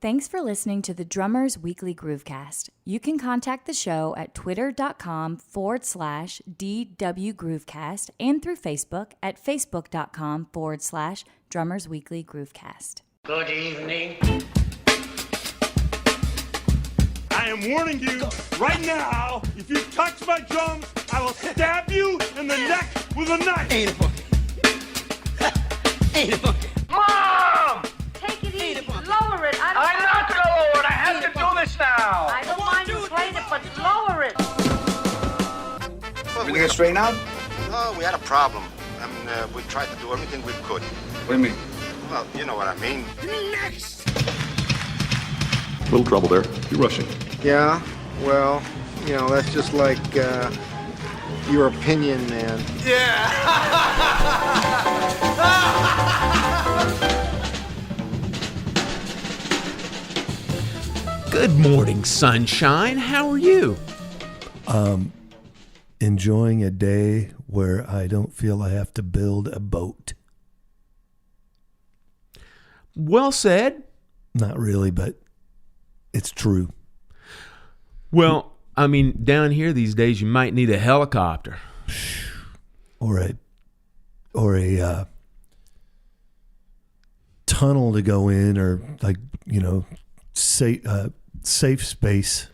Thanks for listening to the Drummers Weekly Groovecast. You can contact the show at twitter.com/DW Groovecast and through Facebook at facebook.com/Drummers Weekly Groovecast. Good evening. I am warning you right now, if you touch my drums, I will stab you in the neck with a knife. Ain't a boogie. Ain't a boogie. Mom! Take it easy. Lower it. I'm not gonna lower it. I have to do this now. I don't mind you playing it, but lower it. Everything get straightened out? Oh, we had a problem. I mean, we tried to do everything we could. What do you mean? Well, you know what I mean. Little trouble there. You're rushing. Yeah, well, you know, that's just like your opinion, man. Good morning, sunshine. How are you? Enjoying a day where I don't feel I have to build a boat. Well said. Not really, but it's true. Well, I mean, down here these days, you might need a helicopter. Or a tunnel to go in, or like, you know, safe space.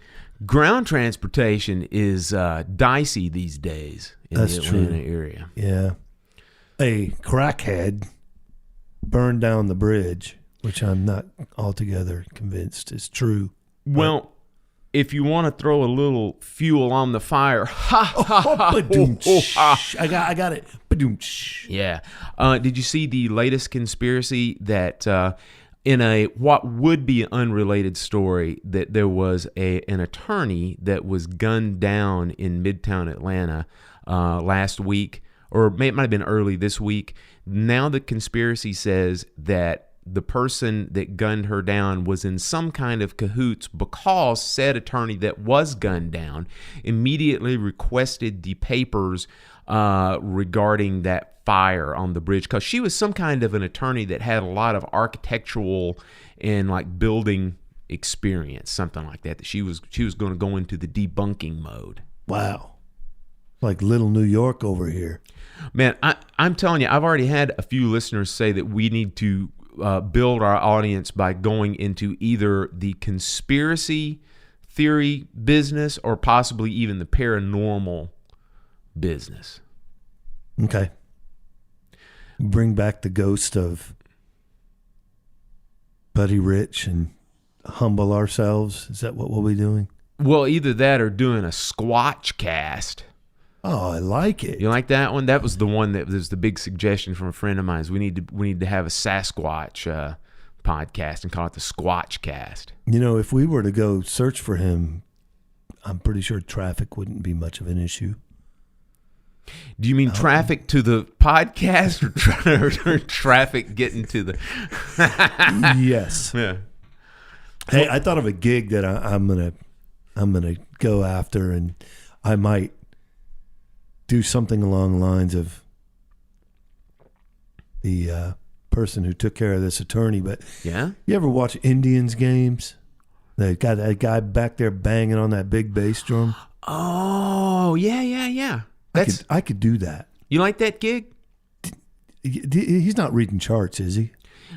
Ground transportation is dicey these days in That's the Atlanta true. area. Yeah. A crackhead burned down the bridge, which I'm not altogether convinced is true. Well, if you want to throw a little fuel on the fire, I got it. Ba-doom-sh. yeah. Did you see the latest conspiracy that in a what would be an unrelated story, that there was an attorney that was gunned down in Midtown Atlanta last week, or it might have been early this week. Now the conspiracy says that the person that gunned her down was in some kind of cahoots, because said attorney that was gunned down immediately requested the papers regarding that fire on the bridge, because she was some kind of an attorney that had a lot of architectural and like building experience, something like that she was going to go into the debunking mode. Wow. Like little New York over here. Man, I'm telling you, I've already had a few listeners say that we need to build our audience by going into either the conspiracy theory business or possibly even the paranormal business. Okay. Bring back the ghost of Buddy Rich and humble ourselves. Is that what we'll be doing? Well, either that or doing a Squatch cast. Oh, I like it. You like that one? That was the one that was the big suggestion from a friend of mine. Is we need to have a Sasquatch podcast and call it the Squatch cast. You know, if we were to go search for him, I'm pretty sure traffic wouldn't be much of an issue. Do you mean traffic to the podcast, or traffic getting to the? Yes. Yeah. Hey, I thought of a gig that I'm gonna go after, and I might do something along the lines of the person who took care of this attorney. But yeah, you ever watch Indians games? They got that guy back there banging on that big bass drum. Oh, yeah. I could do that. You like that gig? He's not reading charts, is he?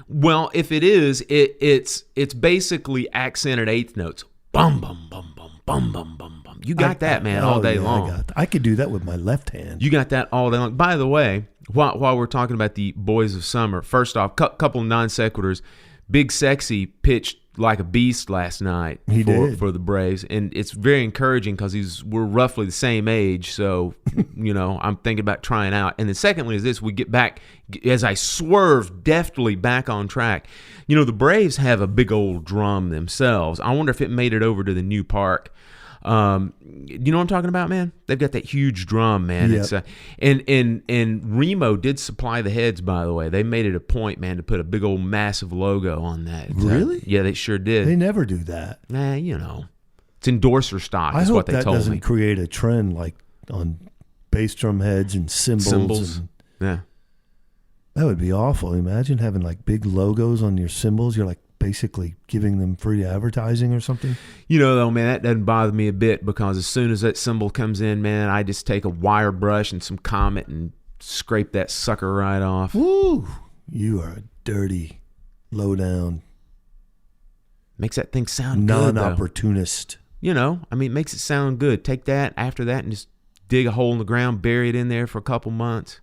Well, if it is, it's basically accented eighth notes. Bum bum bum bum bum bum bum bum. You got that, man, all day long. I could do that with my left hand. You got that all day long. By the way, while we're talking about the Boys of Summer, first off, couple non sequiturs. Big Sexy pitched like a beast last night for the Braves, and it's very encouraging because we're roughly the same age, so you know, I'm thinking about trying out. And then secondly is this: we get back, as I swerve deftly back on track. You know, the Braves have a big old drum themselves. I wonder if it made it over to the new park. You know what I'm talking about, man? They've got that huge drum, man. Yep. It's and Remo did supply the heads, by the way. They made it a point, man, to put a big old massive logo on that. Really? Yeah, they sure did. They never do that. Nah, you know, it's endorser stock. I is hope what they that told doesn't me. create a trend like on bass drum heads and cymbals. Yeah. That would be awful. Imagine having like big logos on your cymbals. You're like basically giving them free advertising or something? You know, though, man, that doesn't bother me a bit because as soon as that symbol comes in, man, I just take a wire brush and some Comet and scrape that sucker right off. Woo! You are a dirty, low-down, Makes that thing sound good, though. non-opportunist. You know, I mean, it makes it sound good. Take that after that and just dig a hole in the ground, bury it in there for a couple months.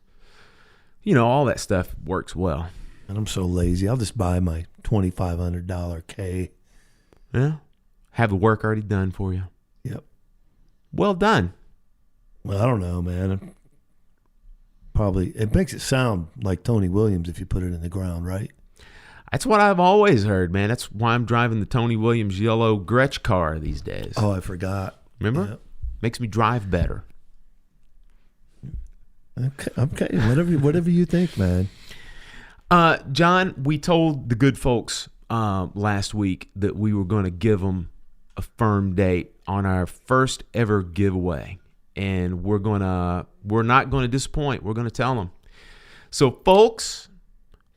You know, all that stuff works well. And I'm so lazy. I'll just buy my $2,500 K. Yeah. Have the work already done for you. Yep. Well done. Well, I don't know, man. Probably, it makes it sound like Tony Williams if you put it in the ground, right? That's what I've always heard, man. That's why I'm driving the Tony Williams yellow Gretsch car these days. Oh, I forgot. Remember? Yep. Makes me drive better. Okay. Whatever you think, man. John, we told the good folks last week that we were going to give them a firm date on our first ever giveaway, and we're not going to disappoint. We're going to tell them. So, folks,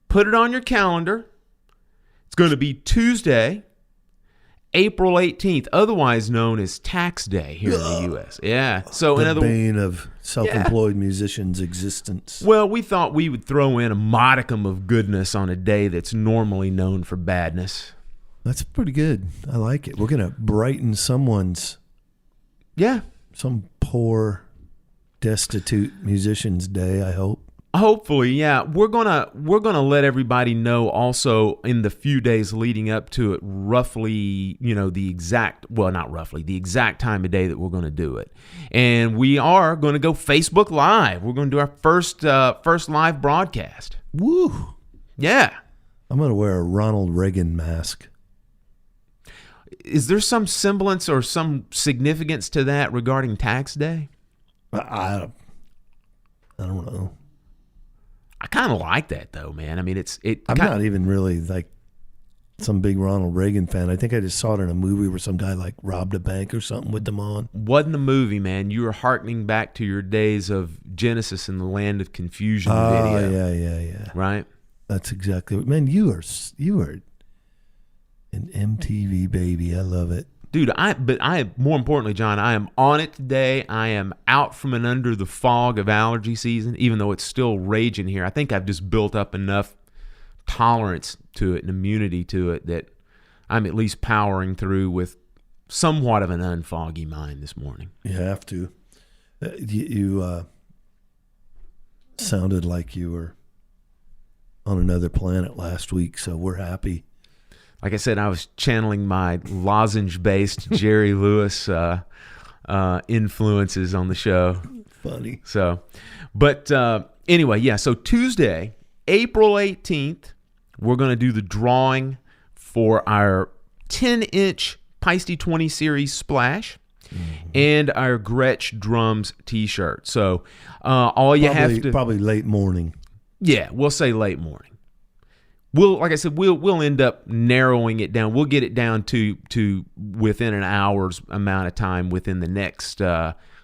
put it on your calendar. It's going to be Tuesday, April 18th, otherwise known as Tax Day here in the U.S. Yeah. So, in The other bane of self-employed musicians' existence. Well, we thought we would throw in a modicum of goodness on a day that's normally known for badness. That's pretty good. I like it. We're going to brighten some poor, destitute musician's day, I hope. Hopefully, yeah. We're gonna let everybody know also in the few days leading up to it, roughly, the exact time of day that we're gonna do it. And we are gonna go Facebook Live. We're gonna do our first live broadcast. Woo! Yeah. I'm going to wear a Ronald Reagan mask. Is there some semblance or some significance to that regarding Tax Day? I don't know. I kind of like that though, man. I mean, I'm not even really like some big Ronald Reagan fan. I think I just saw it in a movie where some guy like robbed a bank or something with them on. Wasn't a movie, man. You were hearkening back to your days of Genesis and the Land of Confusion video. Yeah. Right? That's exactly what, man, you are an MTV baby. I love it. Dude, more importantly, John, I am on it today. I am out from and under the fog of allergy season, even though it's still raging here. I think I've just built up enough tolerance to it and immunity to it that I'm at least powering through with somewhat of an unfoggy mind this morning. You have to. You sounded like you were on another planet last week, so we're happy. Like I said, I was channeling my lozenge-based Jerry Lewis influences on the show. Funny. So, but anyway, yeah. So Tuesday, April 18th, we're going to do the drawing for our 10-inch Peisty 20 Series Splash and our Gretsch Drums T-shirt. So probably late morning. Yeah, we'll say late morning. Like I said, we'll end up narrowing it down. We'll get it down to within an hour's amount of time within the next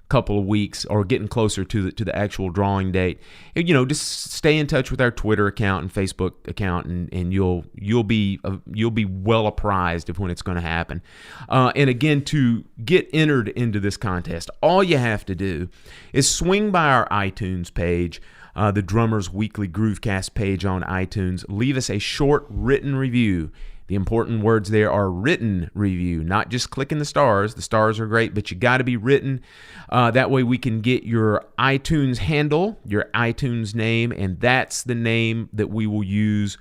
couple of weeks, or getting closer to the actual drawing date. And, just stay in touch with our Twitter account and Facebook account, and you'll be well apprised of when it's going to happen. And again, to get entered into this contest, all you have to do is swing by our iTunes page. The Drummers Weekly Groovecast page on iTunes. Leave us a short written review. The important words there are written review, not just clicking the stars. The stars are great, but you got to be written. That way we can get your iTunes handle, your iTunes name, and that's the name that we will use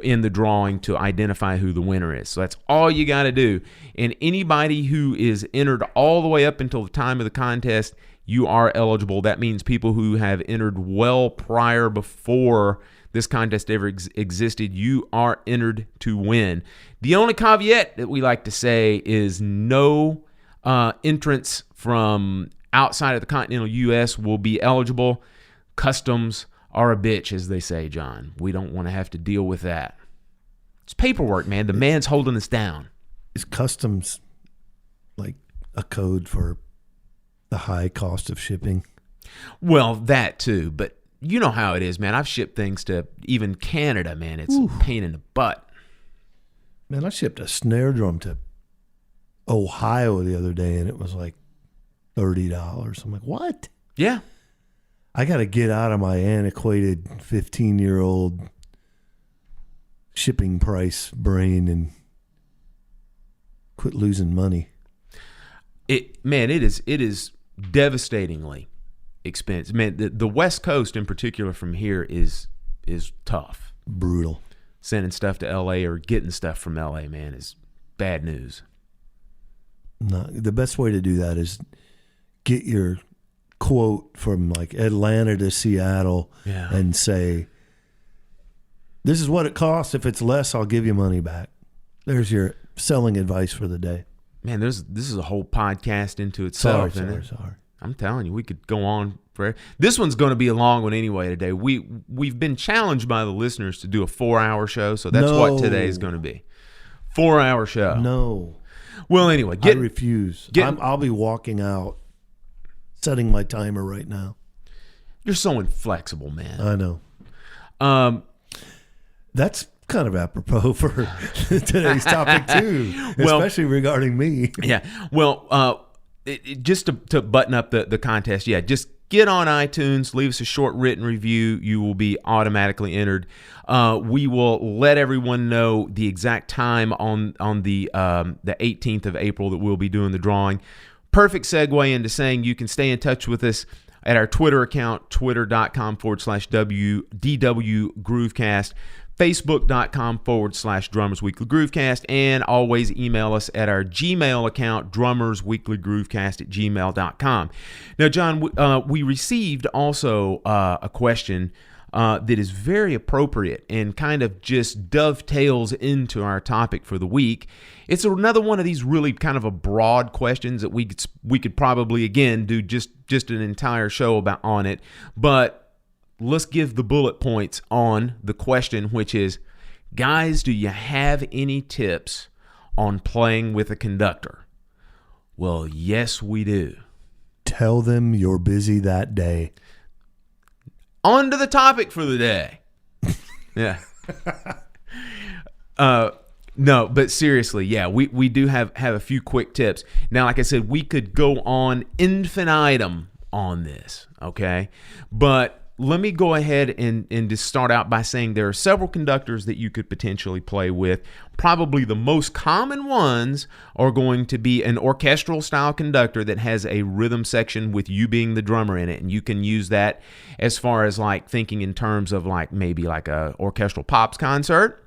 in the drawing to identify who the winner is. So that's all you got to do. And anybody who is entered all the way up until the time of the contest, you are eligible. That means people who have entered well prior, before this contest ever existed, you are entered to win. The only caveat that we like to say is no entrants from outside of the continental U.S. will be eligible. Customs are a bitch, as they say, John. We don't want to have to deal with that. It's paperwork, man. The man's holding us down. Is customs like a code for the high cost of shipping? Well, that too, but you know how it is, man. I've shipped things to even Canada, man. It's a pain in the butt. Man, I shipped a snare drum to Ohio the other day, and it was like $30. I'm like, what? Yeah. I got to get out of my antiquated 15-year-old shipping price brain and quit losing money. It is devastatingly expensive. Man, the West Coast in particular from here is tough. Brutal. Sending stuff to LA or getting stuff from LA, man, is bad news. No, the best way to do that is get your quote from like Atlanta to Seattle and say, this is what it costs. If it's less, I'll give you money back. There's your selling advice for the day. Man, this is a whole podcast into itself. Sorry. I'm telling you, we could go on forever. This one's going to be a long one anyway today. We've been challenged by the listeners to do a 4-hour show, so that's what today's going to be. 4-hour show. No. Well, anyway, I refuse. I'll be walking out, setting my timer right now. You're so inflexible, man. I know. That's kind of apropos for today's topic too, especially regarding me. Yeah. Well, just to button up the contest, just get on iTunes, leave us a short written review. You will be automatically entered. We will let everyone know the exact time on the 18th of April that we'll be doing the drawing. Perfect segue into saying you can stay in touch with us at our Twitter account, twitter.com/DW Groovecast, Facebook.com/Drummers Weekly Groovecast, and always email us at our Gmail account, drummersweeklygroovecast@gmail.com. Now, John, we received also a question that is very appropriate and kind of just dovetails into our topic for the week. It's another one of these really kind of a broad questions that we could probably, again, do just an entire show on it, but let's give the bullet points on the question, which is, guys, do you have any tips on playing with a conductor? Well, yes, we do. Tell them you're busy that day. On to the topic for the day. Yeah. No, but seriously, we do have a few quick tips. Now, like I said, we could go on infinitum on this, okay? But let me go ahead and just start out by saying there are several conductors that you could potentially play with. Probably the most common ones are going to be an orchestral style conductor that has a rhythm section with you being the drummer in it. And you can use that as far as like thinking in terms of like maybe like a orchestral pops concert.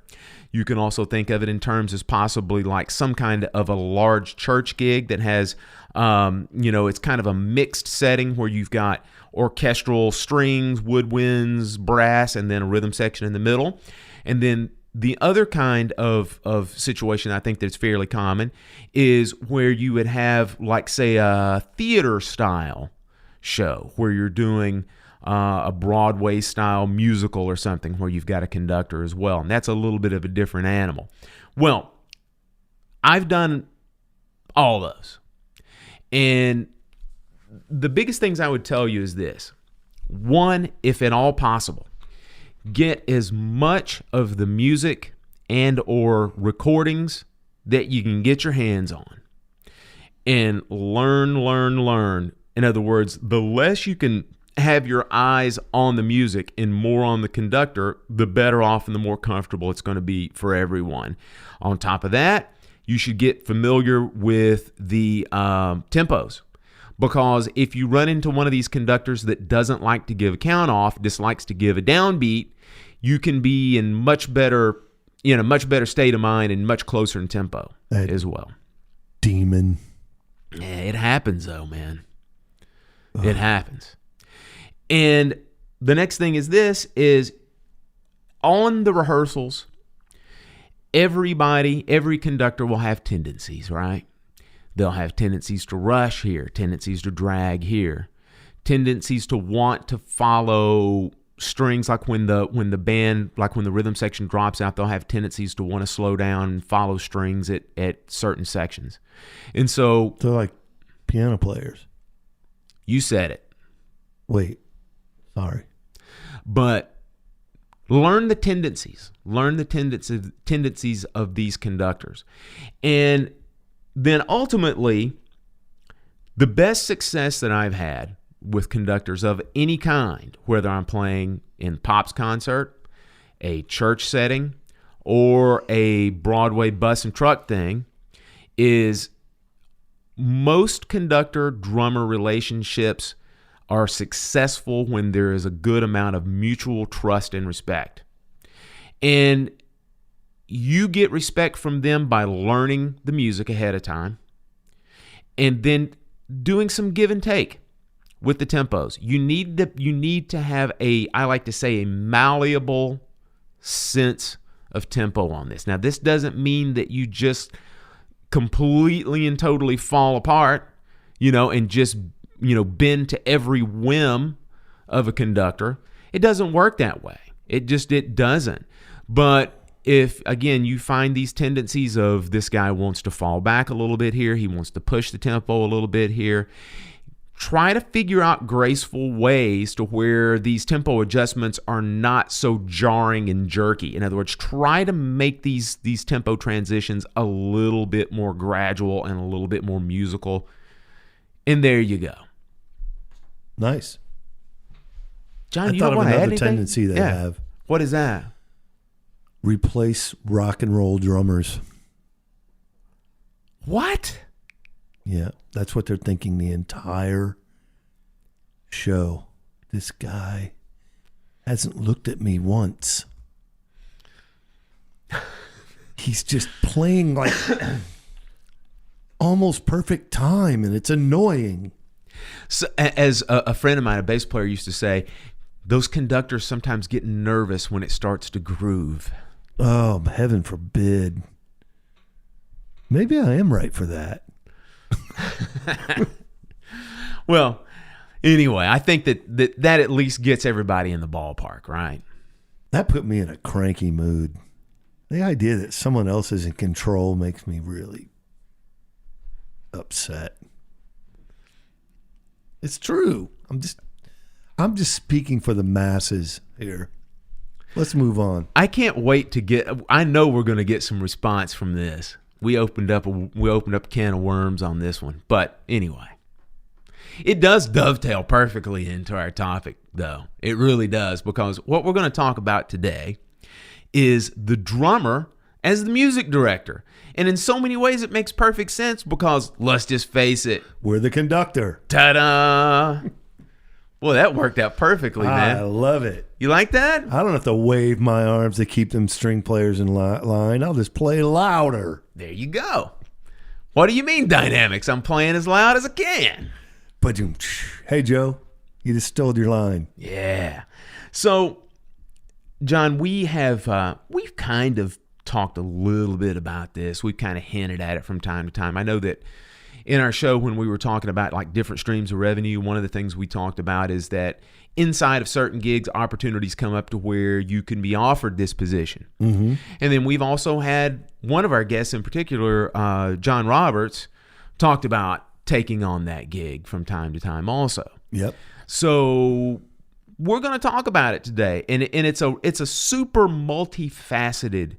You can also think of it in terms as possibly like some kind of a large church gig that has, it's kind of a mixed setting where you've got orchestral strings, woodwinds, brass, and then a rhythm section in the middle. And then the other kind of situation I think that's fairly common is where you would have like, say, a theater style show where you're doing a Broadway style musical or something where you've got a conductor as well. And that's a little bit of a different animal. Well, I've done all those. And the biggest things I would tell you is this. One, if at all possible, get as much of the music and or recordings that you can get your hands on. And learn. In other words, the less you can have your eyes on the music and more on the conductor, the better off and the more comfortable it's going to be for everyone. On top of that, you should get familiar with the tempos, because if you run into one of these conductors that doesn't like to give a count off, dislikes to give a downbeat, you can be in much better state of mind and much closer in tempo as well. Demon. Yeah, it happens though, man. It happens. And the next thing is on the rehearsals, every conductor will have tendencies, right? They'll have tendencies to rush here, tendencies to drag here, tendencies to want to follow strings, like when the rhythm section drops out, they'll have tendencies to want to slow down and follow strings at certain sections. And so they're like piano players. You said it. Wait. Sorry. But Learn the tendencies. Learn the tendencies of these conductors. And then ultimately, the best success that I've had with conductors of any kind, whether I'm playing in Pop's concert, a church setting, or a Broadway bus and truck thing, is most conductor-drummer relationships are successful when there is a good amount of mutual trust and respect. And you get respect from them by learning the music ahead of time and then doing some give and take with the tempos. You need to have I like to say, a malleable sense of tempo on this. Now, this doesn't mean that you just completely and totally fall apart, and just, bend to every whim of a conductor. It doesn't work that way. It doesn't. But if, again, you find these tendencies of this guy wants to fall back a little bit here, he wants to push the tempo a little bit here, try to figure out graceful ways to where these tempo adjustments are not so jarring and jerky. In other words, try to make these tempo transitions a little bit more gradual and a little bit more musical. And there you go. Nice. John, I you thought don't of want to add another anything? tendency they have. What is that? Replace rock and roll drummers. What? Yeah, that's what they're thinking the entire show. This guy hasn't looked at me once. He's just playing like almost perfect time, and it's annoying. So, as a friend of mine, a bass player, used to say, those conductors sometimes get nervous when it starts to groove. Oh, heaven forbid. Maybe I am right for that. Well, anyway, I think that at least gets everybody in the ballpark, right? That put me in a cranky mood. The idea that someone else is in control makes me really upset. It's true. I'm just speaking for the masses here. Let's move on. I can't wait to I know we're going to get some response from this. We opened up a can of worms on this one. But anyway, it does dovetail perfectly into our topic, though. It really does, because what we're going to talk about today is the drummer as the music director. And in so many ways, it makes perfect sense because, let's just face it, we're the conductor. Ta-da! Well, that worked out perfectly, man. I love it. You like that? I don't have to wave my arms to keep them string players in line. I'll just play louder. There you go. What do you mean, dynamics? I'm playing as loud as I can. But hey, Joe, you just stole your line. Yeah. So, John, we've kind of talked a little bit about this. We've kind of hinted at it from time to time. I know that in our show, when we were talking about like different streams of revenue, one of the things we talked about is that inside of certain gigs, opportunities come up to where you can be offered this position. Mm-hmm. And then we've also had one of our guests in particular, John Roberts, talked about taking on that gig from time to time also. Yep. So we're going to talk about it today. And it's a super multifaceted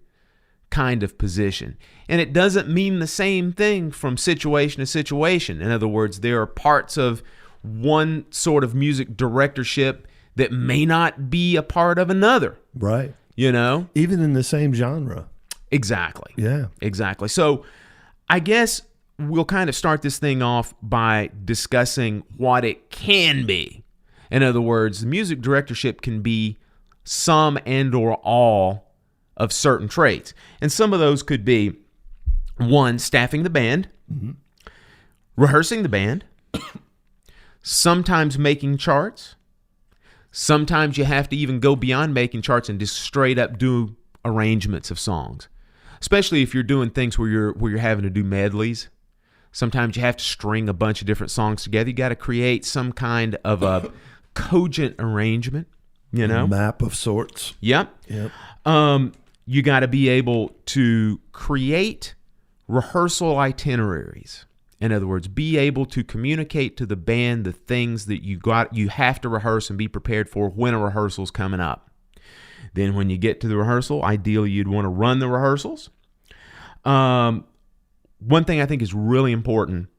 kind of position. And it doesn't mean the same thing from situation to situation. In other words, there are parts of one sort of music directorship that may not be a part of another. Right. Even in the same genre. Exactly. Yeah. Exactly. So I guess we'll kind of start this thing off by discussing what it can be. In other words, the music directorship can be some and or all of certain traits. And some of those could be, one, staffing the band, mm-hmm. rehearsing the band, sometimes making charts. Sometimes you have to even go beyond making charts and just straight up do arrangements of songs. Especially if you're doing things where you're having to do medleys. Sometimes you have to string a bunch of different songs together. You got to create some kind of a cogent arrangement, A map of sorts. Yep. You got to be able to create rehearsal itineraries. In other words, be able to communicate to the band the things that you have to rehearse and be prepared for when a rehearsal's coming up. Then when you get to the rehearsal, ideally you'd want to run the rehearsals. One thing I think is really important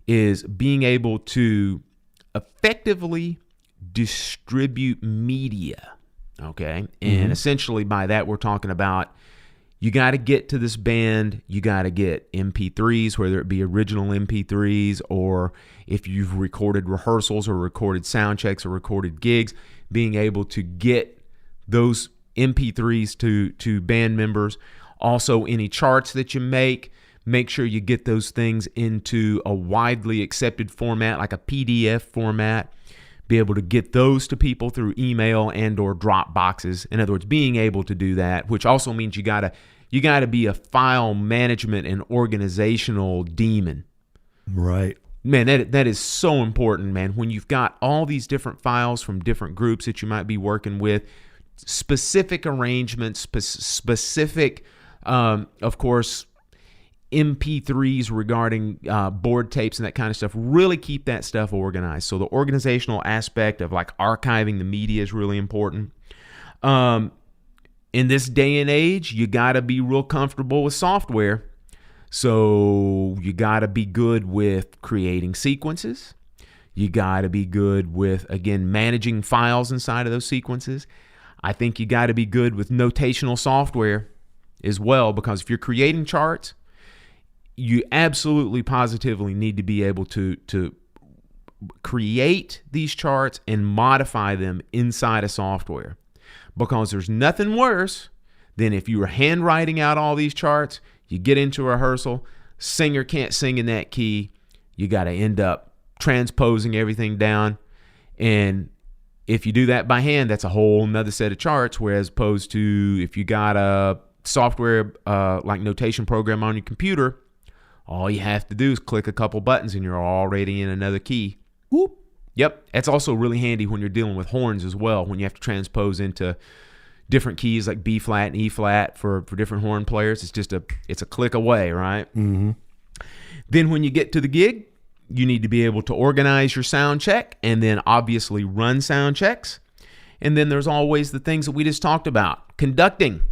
is being able to effectively distribute media. Okay. And essentially by that, we're talking about you got to get to this band. You got to get MP3s, whether it be original MP3s, or if you've recorded rehearsals or recorded sound checks or recorded gigs, being able to get those MP3s to band members. Also, any charts that you make sure you get those things into a widely accepted format, like a PDF format. Be able to get those to people through email and or drop boxes. In other words, being able to do that, which also means you gotta be a file management and organizational demon. Right. Man, that is so important, man. When you've got all these different files from different groups that you might be working with, specific arrangements, specific, of course, MP3s regarding board tapes and that kind of stuff. Really keep that stuff organized. So the organizational aspect of like archiving the media is really important. In this day and age, you got to be real comfortable with software. So you got to be good with creating sequences. You got to be good with, again, managing files inside of those sequences. I think you got to be good with notational software as well, because if you're creating charts, you absolutely positively need to be able to create these charts and modify them inside of software, because there's nothing worse than if you were handwriting out all these charts, you get into rehearsal, singer can't sing in that key, you got to end up transposing everything down. And if you do that by hand, that's a whole nother set of charts, whereas opposed to if you got a software like notation program on your computer, all you have to do is click a couple buttons and you're already in another key. Whoop. Yep. That's also really handy when you're dealing with horns as well, when you have to transpose into different keys like B flat and E flat for different horn players. It's a click away, right? Mm-hmm. Then when you get to the gig, you need to be able to organize your sound check and then obviously run sound checks. And then there's always the things that we just talked about. Conducting.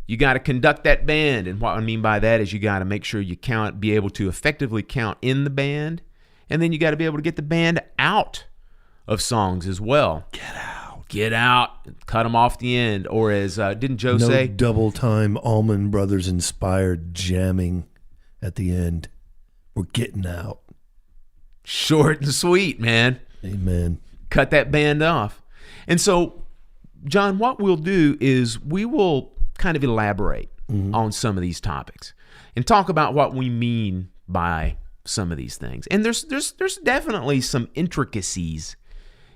You got to conduct that band. And what I mean by that is you got to make sure you be able to effectively count in the band. And then you got to be able to get the band out of songs as well. Get out. Cut them off the end. Or as, didn't Joe say? No double time Allman Brothers inspired jamming at the end. We're getting out. Short and sweet, man. Amen. Cut that band off. And so, John, what we'll do is we will kind of elaborate on some of these topics and talk about what we mean by some of these things. And there's definitely some intricacies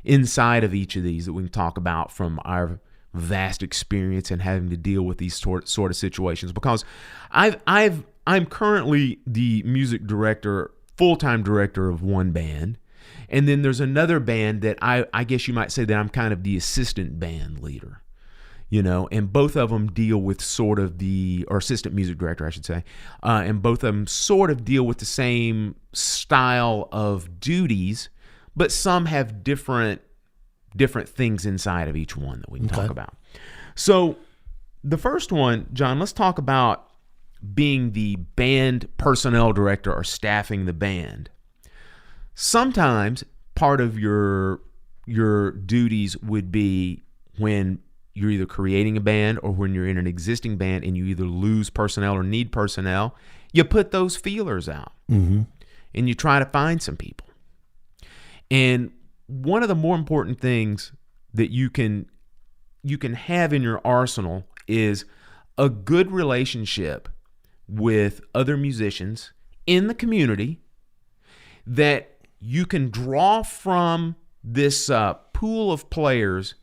inside of each of these that we can talk about from our vast experience in having to deal with these sort of situations, because I'm currently the music director, full-time director of one band. And then there's another band that I guess you might say that I'm kind of the assistant band leader, and both of them deal with sort of or assistant music director, I should say. And both of them sort of deal with the same style of duties, but some have different things inside of each one that we can talk about. So the first one, John, let's talk about being the band personnel director or staffing the band. Sometimes part of your duties would be when you're either creating a band or when you're in an existing band and you either lose personnel or need personnel, you put those feelers out and you try to find some people. And one of the more important things that you can have in your arsenal is a good relationship with other musicians in the community that you can draw from this pool of players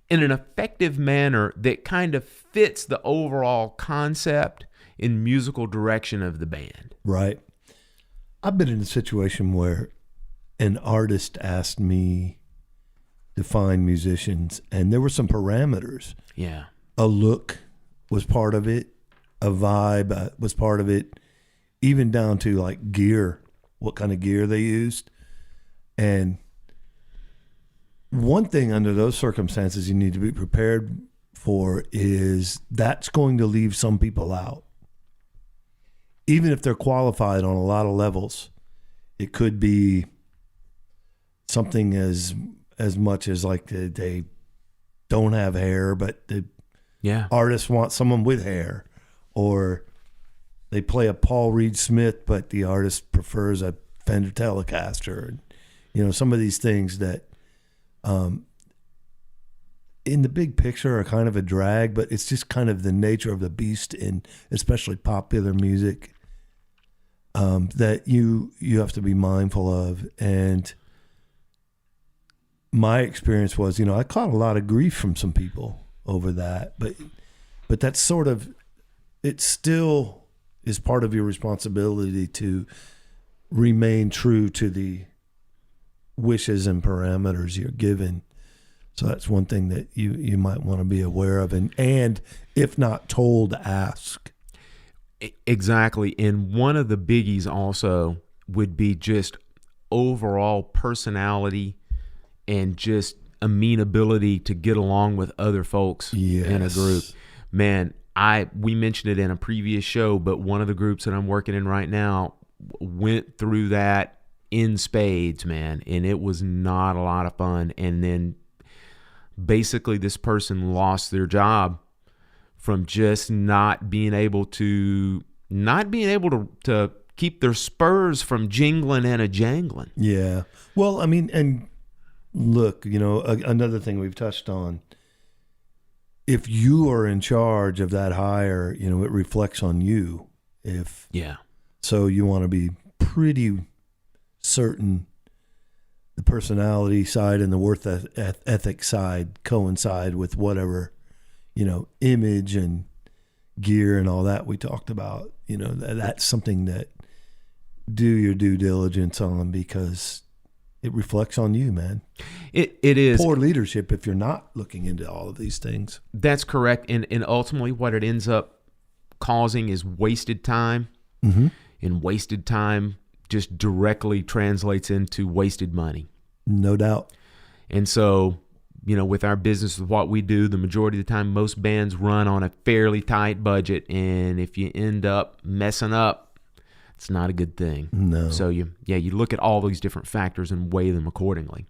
in an effective manner that kind of fits the overall concept and musical direction of the band. Right. I've been in a situation where an artist asked me to find musicians, and there were some parameters. Yeah. A look was part of it. A vibe was part of it, even down to like gear, what kind of gear they used. And one thing under those circumstances you need to be prepared for is that's going to leave some people out. Even if they're qualified on a lot of levels, it could be something as much as like they don't have hair, but the artist wants someone with hair, or they play a Paul Reed Smith, but the artist prefers a Fender Telecaster. You know, some of these things that in the big picture are kind of a drag, but it's just kind of the nature of the beast in especially popular music that you have to be mindful of. And my experience was, I caught a lot of grief from some people over that, but that's sort of, it still is part of your responsibility to remain true to the wishes and parameters you're given. So that's one thing that you might want to be aware of, and if not told, ask. Exactly. And one of the biggies also would be just overall personality and just amenability to get along with other folks in a group. Man, we mentioned it in a previous show, but one of the groups that I'm working in right now went through that in spades, man, and it was not a lot of fun. And then basically this person lost their job from just not being able to keep their spurs from jingling and a jangling. Yeah. Well, I mean, and look, another thing we've touched on, if you are in charge of that hire, it reflects on you. So you want to be pretty certain the personality side and the work ethic side coincide with whatever, image and gear and all that we talked about. That's something that do your due diligence on, because it reflects on you, man. It is poor leadership if you're not looking into all of these things. That's correct. And ultimately what it ends up causing is wasted time. Mm-hmm. And wasted time just directly translates into wasted money. No doubt. And so, with our business, with what we do, the majority of the time, most bands run on a fairly tight budget. And if you end up messing up, it's not a good thing. No. So you look at all these different factors and weigh them accordingly.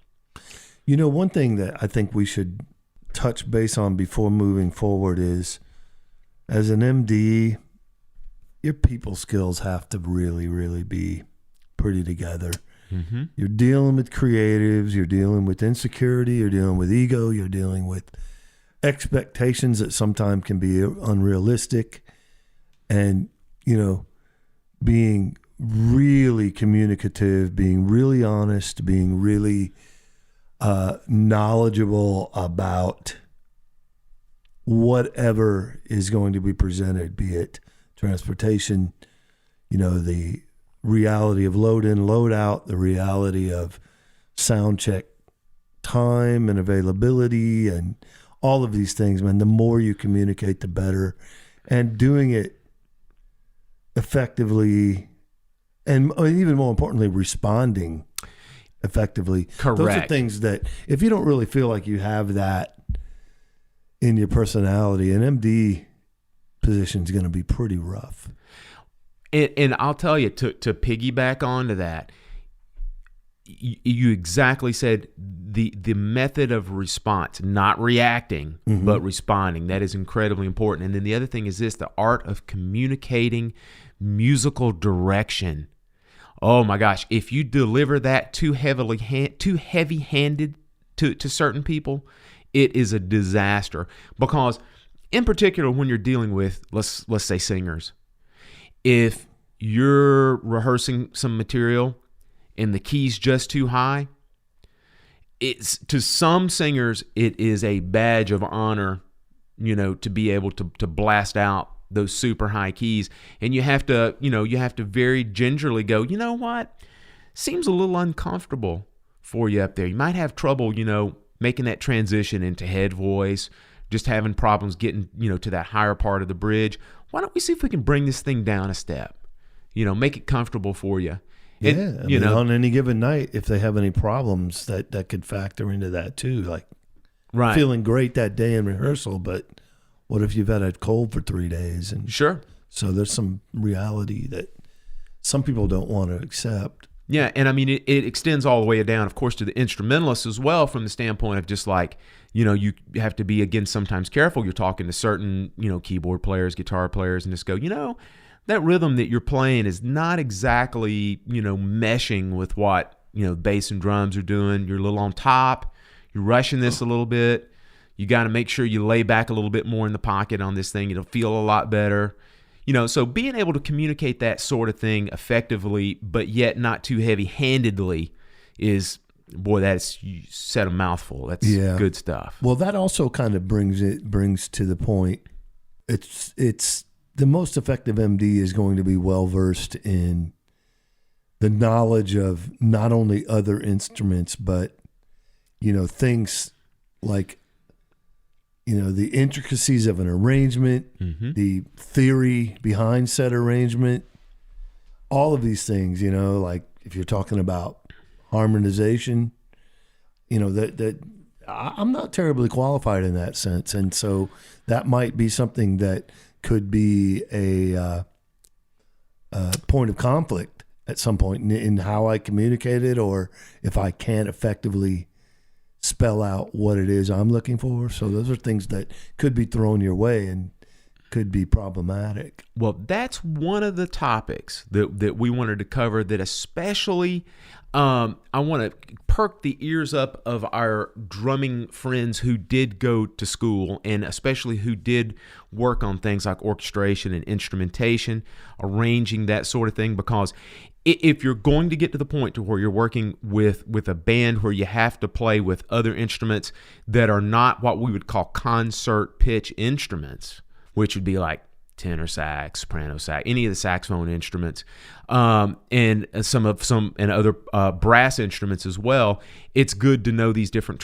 One thing that I think we should touch base on before moving forward is, as an MD, your people skills have to really, really be pretty together. Mm-hmm. You're dealing with creatives, you're dealing with insecurity, you're dealing with ego, you're dealing with expectations that sometimes can be unrealistic, and being really communicative, being really honest, being really knowledgeable about whatever is going to be presented, be it transportation, the reality of load in, load out, the reality of sound check time and availability, and all of these things, man. The more you communicate, the better. And doing it effectively, and even more importantly, responding effectively. Correct. Those are things that, if you don't really feel like you have that in your personality, an MD position is going to be pretty rough. And I'll tell you, to piggyback onto that, you exactly said the method of response, not reacting, Mm-hmm. but responding. That is incredibly important. And then the other thing is this, the art of communicating musical direction. Oh my gosh, if you deliver that too heavy-handed to certain people, it is a disaster. Because in particular, when you're dealing with, let's say, singers, if you're rehearsing some material and the key's just too high, it's, to some singers, it is a badge of honor, to be able to blast out those super high keys. And you have to very gingerly go, you know what? Seems a little uncomfortable for you up there. You might have trouble, making that transition into head voice, just having problems getting, to that higher part of the bridge. Why don't we see if we can bring this thing down a step? Make it comfortable for you. Yeah, on any given night, if they have any problems, that could factor into that too. Like, Right. feeling great that day in rehearsal, but what if you've had a cold for 3 days? And Sure. so there's some reality that some people don't want to accept. Yeah, and I mean, it extends all the way down, of course, to the instrumentalists as well, from the standpoint of just like, you have to be, again, sometimes careful. You're talking to certain, keyboard players, guitar players, and just go, that rhythm that you're playing is not exactly, meshing with what, bass and drums are doing. You're a little on top. You're rushing this a little bit. You got to make sure you lay back a little bit more in the pocket on this thing. It'll feel a lot better. So being able to communicate that sort of thing effectively, but yet not too heavy-handedly is, boy, that's, you said a mouthful. That's good stuff. Well, that also kind of brings to the point. It's the most effective MD is going to be well-versed in the knowledge of not only other instruments, but, things like, the intricacies of an arrangement, the theory behind said arrangement, all of these things, like if you're talking about harmonization, that I'm not terribly qualified in that sense. And so that might be something that could be a point of conflict at some point in how I communicate it, or if I can't effectively spell out what it is I'm looking for. So those are things that could be thrown your way and could be problematic. Well, that's one of the topics that we wanted to cover, that especially I want to perk the ears up of our drumming friends who did go to school, and especially who did work on things like orchestration and instrumentation, arranging, that sort of thing, because if you're going to get to the point to where you're working with a band where you have to play with other instruments that are not what we would call concert pitch instruments, which would be like tenor sax, soprano sax, any of the saxophone instruments, and some other brass instruments as well, it's good to know these different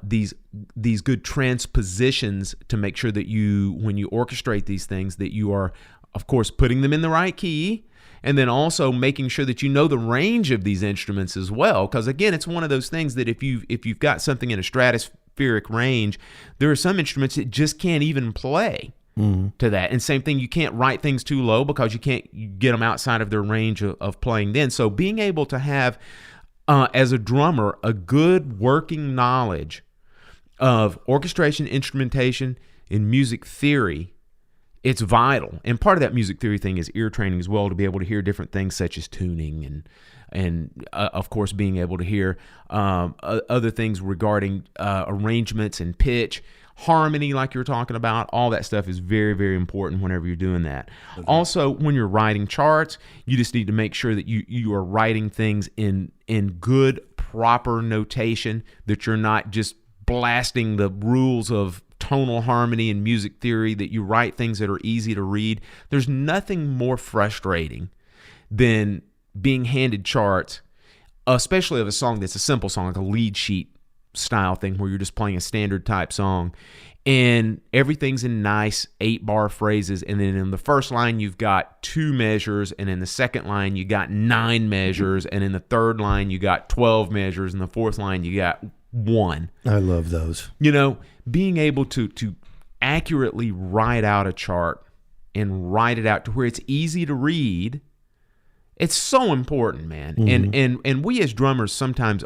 these good transpositions to make sure that when you orchestrate these things, that you are, of course, putting them in the right key, and then also making sure that you know the range of these instruments as well. Because again, it's one of those things that if you've got something in a stratospheric range, there are some instruments that just can't even play to that. And same thing, you can't write things too low because you can't get them outside of their range of playing then. So being able to have, as a drummer, a good working knowledge of orchestration, instrumentation, and music theory, it's vital. And part of that music theory thing is ear training as well, to be able to hear different things such as tuning and of course being able to hear other things regarding arrangements and pitch, harmony, like you're talking about. All that stuff is very, very important whenever you're doing that. Okay. Also, when you're writing charts, you just need to make sure that you are writing things in good, proper notation, that you're not just blasting the rules of tonal harmony and music theory, that you write things that are easy to read. There's nothing more frustrating than being handed charts, especially of a song that's a simple song, like a lead sheet style thing where you're just playing a standard type song, and everything's in nice 8-bar phrases, and then in the first line you've got 2 measures, and in the second line you got 9 measures, and in the third line you got 12 measures, and the fourth line you got 1. I love those. Being able to accurately write out a chart and write it out to where it's easy to read, it's so important, man. Mm-hmm. And we as drummers sometimes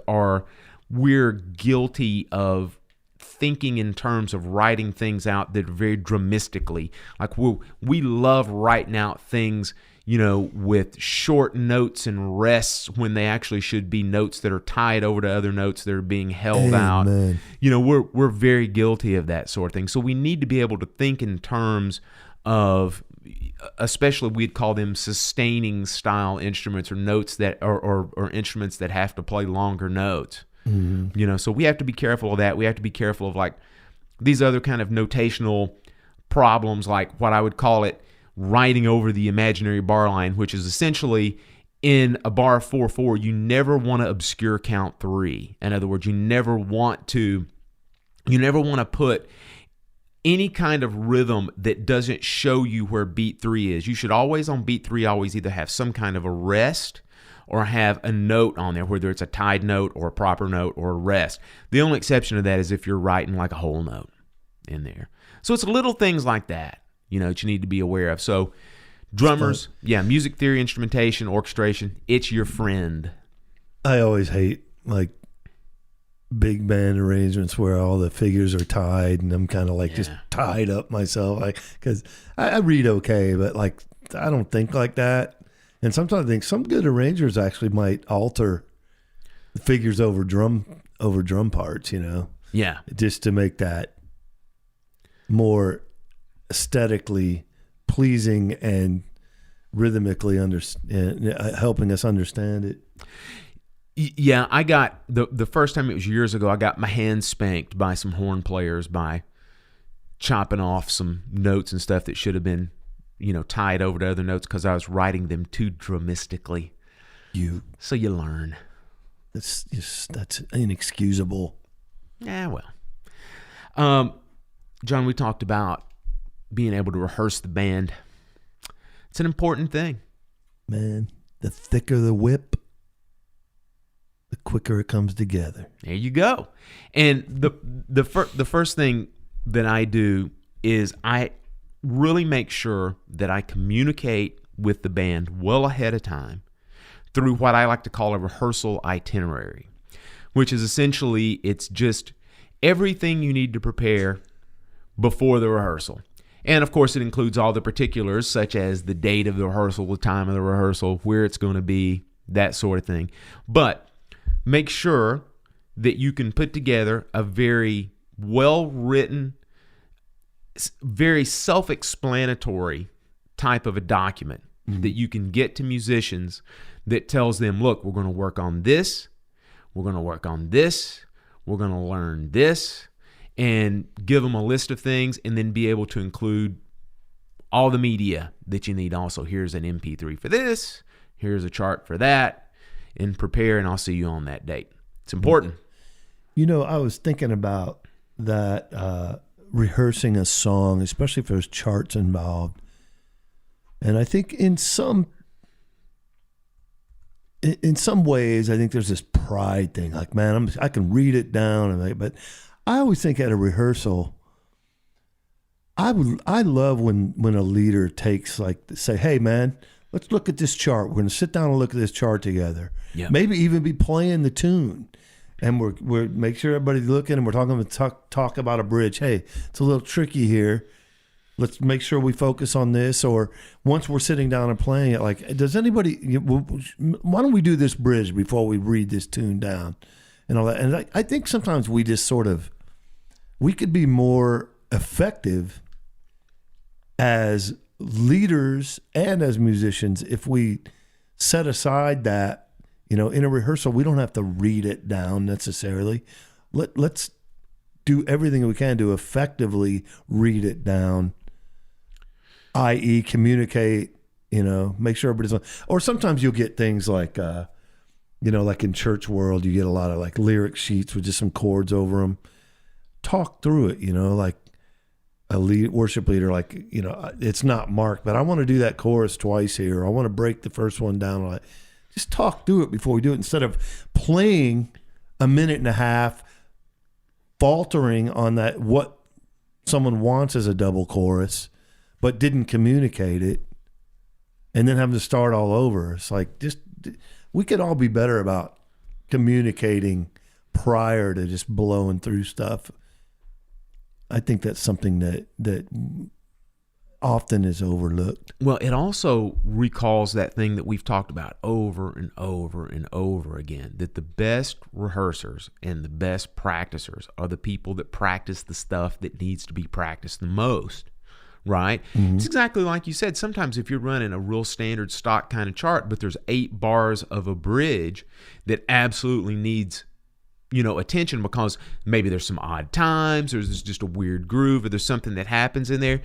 we're guilty of thinking in terms of writing things out that are very dramatically. Like we love writing out things, with short notes and rests when they actually should be notes that are tied over to other notes that are being held out. We're very guilty of that sort of thing. So we need to be able to think in terms of, especially we'd call them sustaining style instruments, or notes that or instruments that have to play longer notes. Mm-hmm. So we have to be careful of that. We have to be careful of like these other kind of notational problems, like what I would call it, writing over the imaginary bar line, which is essentially in a bar 4/4, you never want to obscure count 3. In other words, you never want to put any kind of rhythm that doesn't show you where beat 3 is. You should always, on beat 3, always either have some kind of a rest or have a note on there, whether it's a tied note or a proper note or a rest. The only exception to that is if you're writing like a whole note in there. So it's little things like that, that you need to be aware of. So drummers, music theory, instrumentation, orchestration, it's your friend. I always hate like big band arrangements where all the figures are tied and I'm kind of like just tied up myself, like, because I read okay, but like I don't think like that. And sometimes I think some good arrangers actually might alter the figures over drum parts, Yeah. just to make that more aesthetically pleasing and rhythmically helping us understand it. Yeah, I got the first time, it was years ago, I got my hands spanked by some horn players by chopping off some notes and stuff that should have been, tied over to other notes because I was writing them too dramistically. So you learn. That's inexcusable. Yeah, well. John, we talked about being able to rehearse the band. It's an important thing. Man, the thicker the whip, the quicker it comes together. There you go. And the first thing that I do is I really make sure that I communicate with the band well ahead of time through what I like to call a rehearsal itinerary, which is essentially, it's just everything you need to prepare before the rehearsal. And of course, it includes all the particulars, such as the date of the rehearsal, the time of the rehearsal, where it's going to be, that sort of thing. But make sure that you can put together a very well-written, very self-explanatory type of a document that you can get to musicians that tells them, look, we're going to work on this, we're going to work on this, we're going to learn this, and give them a list of things, and then be able to include all the media that you need also. Here's an MP3 for this, here's a chart for that, and prepare, and I'll see you on that date. It's important. I was thinking about that, rehearsing a song, especially if there's charts involved. And I think in some ways, I think there's this pride thing. Like, man, I can read it down, but I always think at a rehearsal, I love when a leader takes, like, say, hey man, let's look at this chart. We're going to sit down and look at this chart together. Yeah. Maybe even be playing the tune. And we're make sure everybody's looking, and we're talk about a bridge. Hey, it's a little tricky here. Let's make sure we focus on this. Or once we're sitting down and playing it, like, does anybody? Why don't we do this bridge before we read this tune down, and all that? And I think sometimes we just we could be more effective as leaders and as musicians if we set aside that. In a rehearsal, we don't have to read it down necessarily. Let's do everything we can to effectively read it down, i.e. communicate, make sure everybody's on. Or sometimes you'll get things like, like in church world, you get a lot of like lyric sheets with just some chords over them. Talk through it, like a worship leader, like, it's not marked, but I want to do that chorus twice here. I want to break the first one down. Just talk through it before we do it, instead of playing a minute and a half, faltering on that, what someone wants as a double chorus, but didn't communicate it, and then having to start all over. It's like, we could all be better about communicating prior to just blowing through stuff. I think that's something that often is overlooked. Well, it also recalls that thing that we've talked about over and over and over again, that the best rehearsers and the best practicers are the people that practice the stuff that needs to be practiced the most, right? Mm-hmm. It's exactly like you said. Sometimes if you're running a real standard stock kind of chart, but there's 8 bars of a bridge that absolutely needs attention because maybe there's some odd times, or there's just a weird groove, or there's something that happens in there.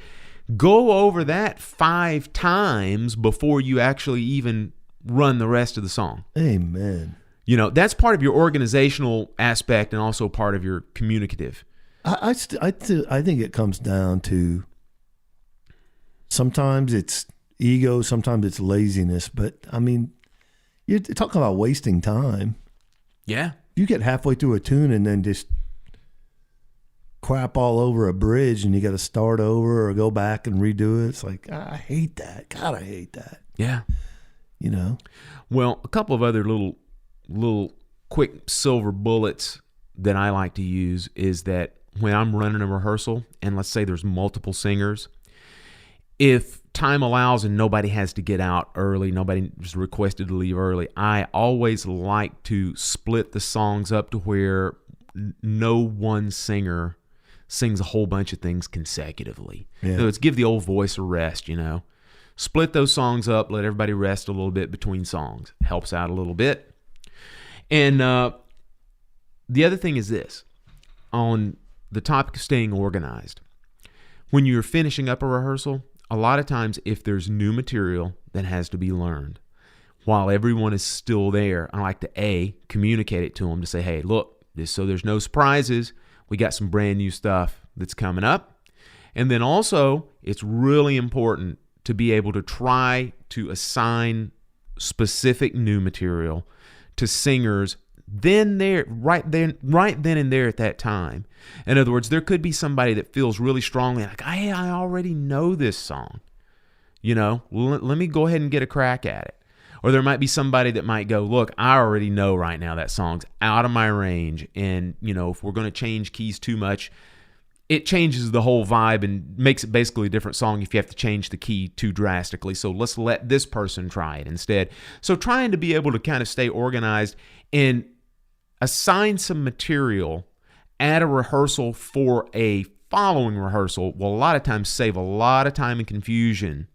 Go over that 5 times before you actually even run the rest of the song. Amen. That's part of your organizational aspect and also part of your communicative. I think it comes down to sometimes it's ego, sometimes it's laziness. But I mean, You're talking about wasting time. Yeah. You get halfway through a tune and then just crap all over a bridge and you got to start over or go back and redo it. It's like, I hate that. God, I hate that. Yeah. You know? Well, a couple of other little quick silver bullets that I like to use is that when I'm running a rehearsal and let's say there's multiple singers, if time allows and nobody has to get out early, nobody is requested to leave early, I always like to split the songs up to where no one singer sings a whole bunch of things consecutively. Yeah. So it's give the old voice a rest, you know. Split those songs up, let everybody rest a little bit between songs. Helps out a little bit. And the other thing is this, on the topic of staying organized. When you're finishing up a rehearsal, a lot of times if there's new material that has to be learned, while everyone is still there, I like to communicate it to them to say, hey, look, so there's no surprises. We got some brand new stuff that's coming up. And then also, it's really important to be able to try to assign specific new material to singers right then and there at that time. In other words, there could be somebody that feels really strongly like, hey, I already know this song. You know, let me go ahead and get a crack at it. Or there might be somebody that might go, look, I already know right now that song's out of my range. And, you know, if we're going to change keys too much, it changes the whole vibe and makes it basically a different song if you have to change the key too drastically. So let's let this person try it instead. So trying to be able to kind of stay organized and assign some material at a rehearsal for a following rehearsal will a lot of times save a lot of time and confusion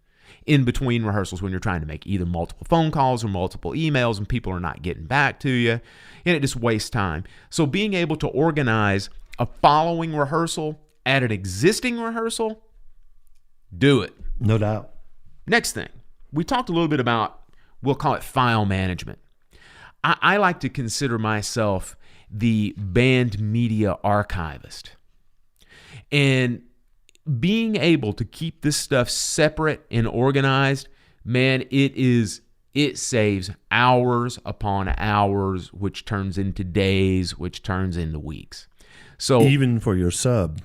in between rehearsals when you're trying to make either multiple phone calls or multiple emails and people are not getting back to you, and it just wastes time. So being able to organize a following rehearsal at an existing rehearsal, do it. No doubt. Next thing, we talked a little bit about, we'll call it file management. I like to consider myself the band media archivist. And being able to keep this stuff separate and organized, man, it saves hours upon hours, which turns into days, which turns into weeks. So even for your sub.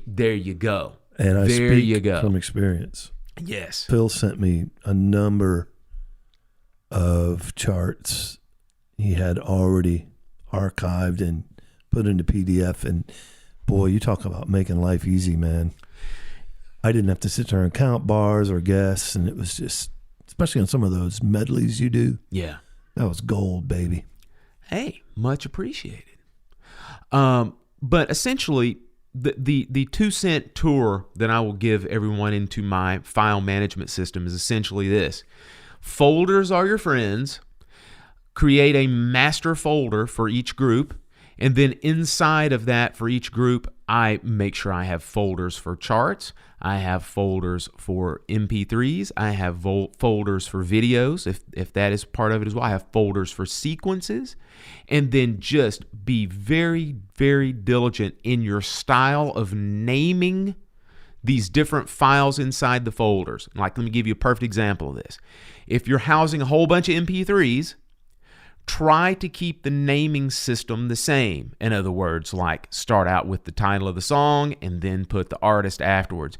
There you go. And I there speak you go. from experience. Yes. Phil sent me a number of charts he had already archived and put into PDF. And boy, you talk about making life easy, man. I didn't have to sit there and count bars or guess. And it was just, especially on some of those medleys you do. Yeah. That was gold, baby. Hey, much appreciated. But essentially, the 2 cent tour that I will give everyone into my file management system is essentially this. Folders are your friends. Create a master folder for each group. And then inside of that, for each group, I make sure I have folders for charts. I have folders for MP3s. I have folders for videos, if that is part of it as well. I have folders for sequences. And then just be very, very diligent in your style of naming these different files inside the folders. Like, let me give you a perfect example of this. If you're housing a whole bunch of MP3s, try to keep the naming system the same. In other words, like start out with the title of the song and then put the artist afterwards.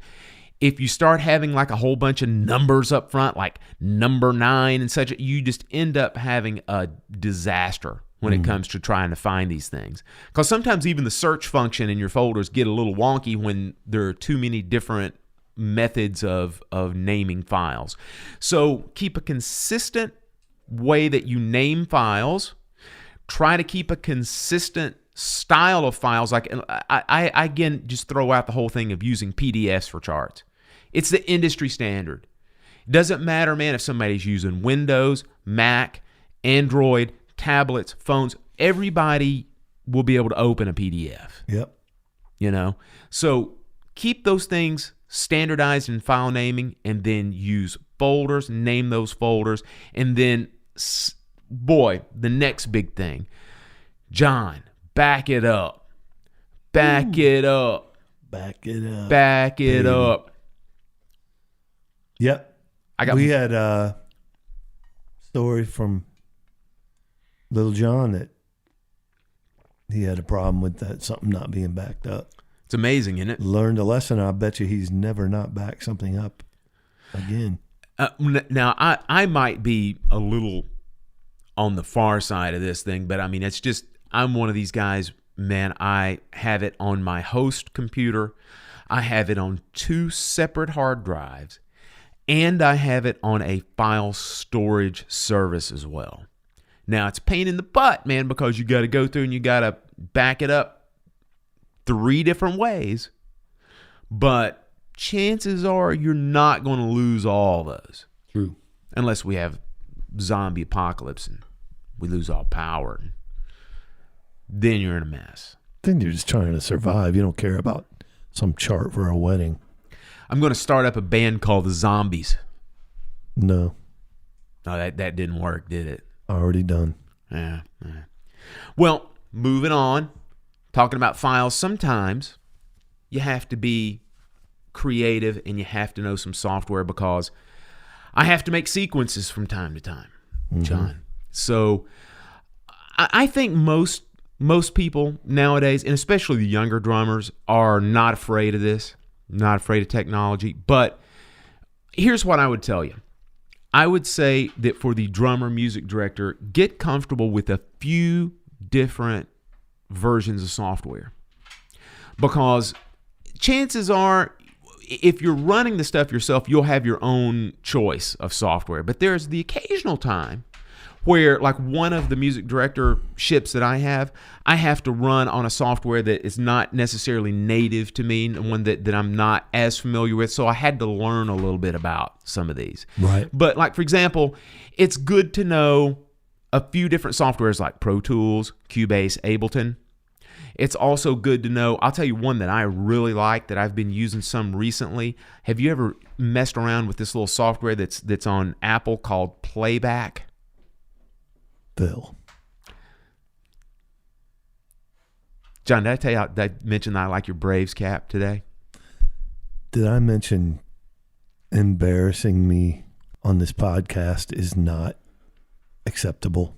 If you start having like a whole bunch of numbers up front, like number 9 and such, you just end up having a disaster when it comes to trying to find these things. Because sometimes even the search function in your folders get a little wonky when there are too many different methods of naming files. So keep a consistent way that you name files. Try to keep a consistent style of files. Like I again just throw out the whole thing of using PDFs for charts. It's the industry standard. It doesn't matter, man, if somebody's using Windows, Mac, Android, tablets, phones. Everybody will be able to open a PDF. Yep. You know? So keep those things standardized in file naming and then use folders, name those folders, and then boy, the next big thing, John, back it up. Back it up. Back it up. Back it up. Yep. We had a story from Little John that he had a problem with that something not being backed up. It's amazing, isn't it? Learned a lesson. I bet you he's never not backed something up again. Now, I might be a little on the far side of this thing, but I mean, it's just, I'm one of these guys, man, I have it on my host computer. I have it on 2 separate hard drives, and I have it on a file storage service as well. Now, it's a pain in the butt, man, because you got to go through and you got to back it up 3 different ways. But chances are you're not going to lose all those. True. Unless we have zombie apocalypse and we lose all power. And then you're in a mess. Then you're just trying to survive. You don't care about some chart for a wedding. I'm going to start up a band called the Zombies. No. No, that didn't work, did it? Already done. Yeah. Well, moving on. Talking about files, sometimes you have to be creative and you have to know some software, because I have to make sequences from time to time, John. So I think most people nowadays, and especially the younger drummers, are not afraid of this, not afraid of technology. But here's what I would tell you. I would say that for the drummer, music director, get comfortable with a few different versions of software, because chances are, if you're running the stuff yourself, you'll have your own choice of software. But there's the occasional time where, like one of the music directorships that I have to run on a software that is not necessarily native to me, and one that I'm not as familiar with. So I had to learn a little bit about some of these. Right. But like, for example, it's good to know a few different softwares like Pro Tools, Cubase, Ableton. It's also good to know, I'll tell you one that I really like that I've been using some recently. Have you ever messed around with this little software that's on Apple called Playback? Phil. John, did I tell you, did I mention that I like your Braves cap today? Did I mention embarrassing me on this podcast is not acceptable?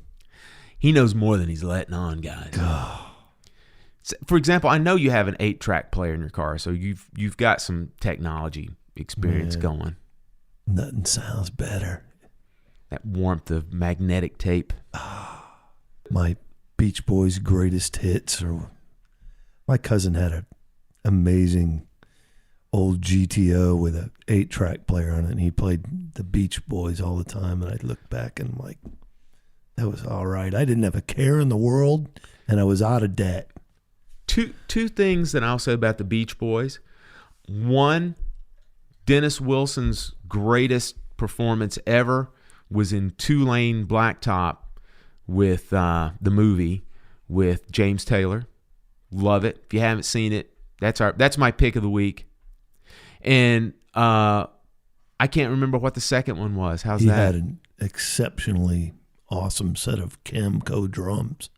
He knows more than he's letting on, guys. For example, I know you have an 8-track player in your car, so you've got some technology experience going. Nothing sounds better. That warmth of magnetic tape. My Beach Boys greatest hits, or my cousin had an amazing old GTO with an 8-track player on it, and he played the Beach Boys all the time, and I'd look back and I'm like, that was all right. I didn't have a care in the world, and I was out of debt. Two things that I'll say about the Beach Boys. One, Dennis Wilson's greatest performance ever was in Two-Lane Blacktop with the movie with James Taylor. Love it. If you haven't seen it, that's my pick of the week. And I can't remember what the second one was. How's that? He had an exceptionally awesome set of Camco drums.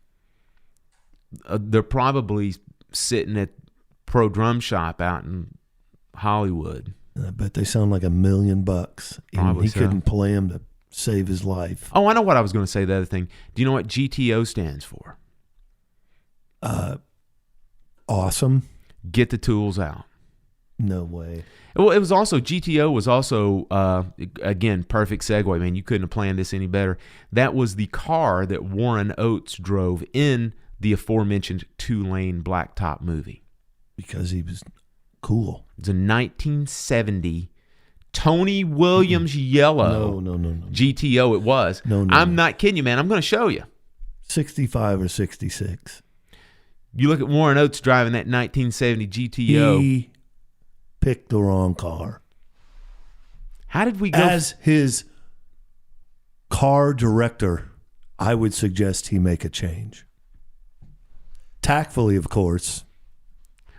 They're probably sitting at Pro Drum Shop out in Hollywood. And I bet they sound like $1 million. And he couldn't play them to save his life. Oh, I know what I was going to say. The other thing. Do you know what GTO stands for? Awesome. Get the tools out. No way. Well, it was also, GTO was also, again, perfect segue, man. You couldn't have planned this any better. That was the car that Warren Oates drove in the aforementioned Two-Lane Blacktop movie. Because he was cool. It's a 1970 Tony Williams yellow No. GTO it was. No. I'm not kidding you, man. I'm going to show you. 65 or 66. You look at Warren Oates driving that 1970 GTO. He picked the wrong car. How did we go? As his car director, I would suggest he make a change. Tactfully, of course.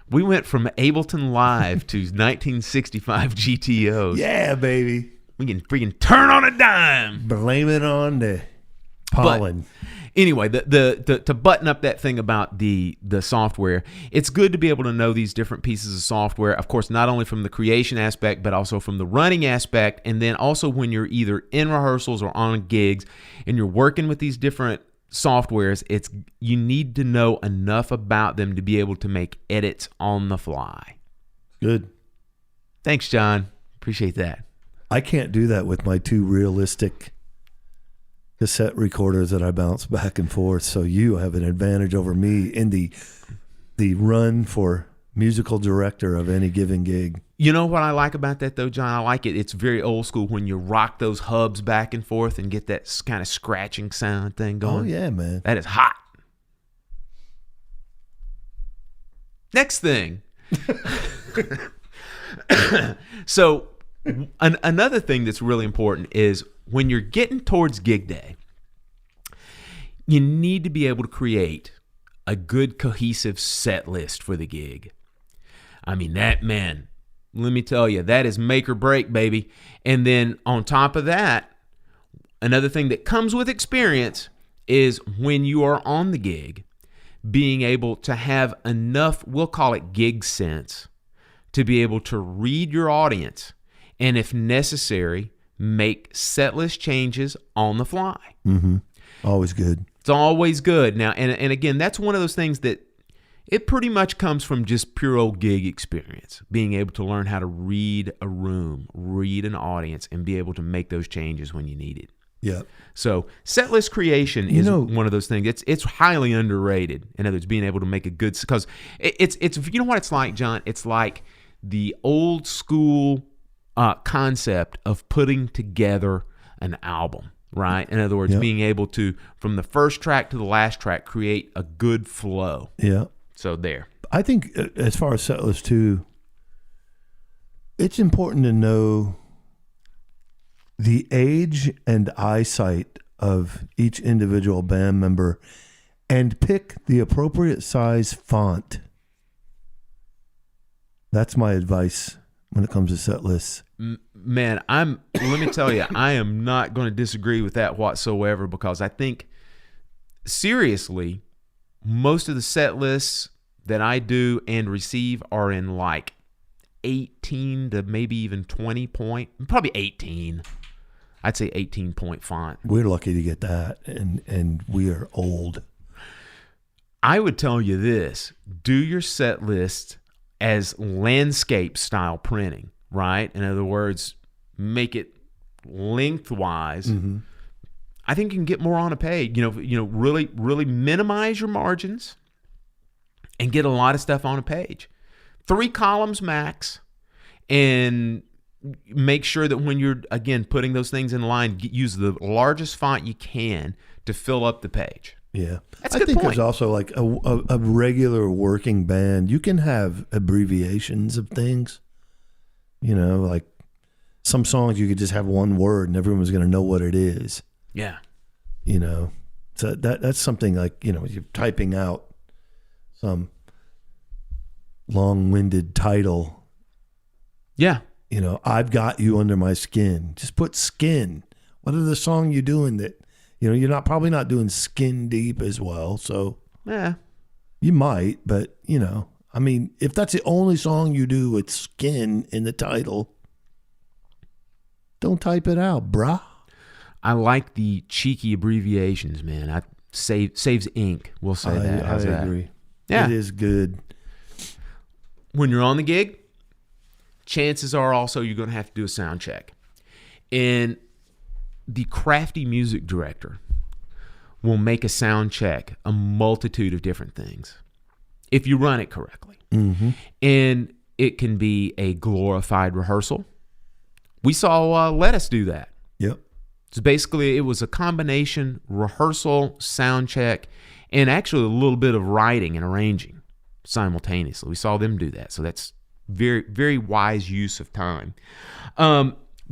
We went from Ableton Live to 1965 GTOs. Yeah, baby. We can freaking turn on a dime. Blame it on the pollen. But anyway, to button up that thing about the software, it's good to be able to know these different pieces of software, of course, not only from the creation aspect, but also from the running aspect. And then also when you're either in rehearsals or on gigs and you're working with these different softwares, you need to know enough about them to be able to make edits on the fly. Good. Thanks, John. Appreciate that. I can't do that with my 2 realistic cassette recorders that I bounce back and forth. So you have an advantage over me in the run for musical director of any given gig. You know what I like about that, though, John? I like it. It's very old school when you rock those hubs back and forth and get that kind of scratching sound thing going. Oh, yeah, man. That is hot. Next thing. So another thing that's really important is when you're getting towards gig day, you need to be able to create a good cohesive set list for the gig. I mean, let me tell you, that is make or break, baby. And then on top of that, another thing that comes with experience is when you are on the gig, being able to have enough, we'll call it gig sense, to be able to read your audience and, if necessary, make set list changes on the fly. Mm-hmm. Always good. It's always good. Now, and again, that's one of those things that it pretty much comes from just pure old gig experience, being able to learn how to read a room, read an audience, and be able to make those changes when you need it. Yeah. So set list creation is one of those things. It's highly underrated. In other words, being able to make a good, because it's you know what it's like, John? It's like the old school concept of putting together an album, right? In other words, being able to, from the first track to the last track, create a good flow. Yeah. So there. I think as far as set list too, it's important to know the age and eyesight of each individual band member and pick the appropriate size font. That's my advice when it comes to set lists. Man, let me tell you, I am not going to disagree with that whatsoever, because I think, seriously, most of the set lists that I do and receive are in like 18 to maybe even 20 point, probably 18. I'd say 18 point font. We're lucky to get that, and we are old. I would tell you this: do your set list as landscape style printing, right? In other words, make it lengthwise. Mm-hmm. I think you can get more on a page. Really, really minimize your margins and get a lot of stuff on a page. 3 columns max, and make sure that when you're, again, putting those things in line, use the largest font you can to fill up the page. Yeah. That's a good think point. There's also like a regular working band. You can have abbreviations of things. Like some songs you could just have one word and everyone's going to know what it is. Yeah. So that's something like, you're typing out some long-winded title. Yeah. I've got you under my skin. Just put skin. What are the song you doing that, you're probably not doing skin deep as well. So yeah, you might, but if that's the only song you do with skin in the title, don't type it out, brah. I like the cheeky abbreviations, man. Saves ink. We'll say that. I agree. Yeah. It is good. When you're on the gig, chances are also you're going to have to do a sound check. And the crafty music director will make a sound check a multitude of different things if you run it correctly. Mm-hmm. And it can be a glorified rehearsal. We saw Lettuce do that. Yep. So basically, it was a combination rehearsal, sound check, and actually a little bit of writing and arranging simultaneously. We saw them do that. So that's very, very wise use of time.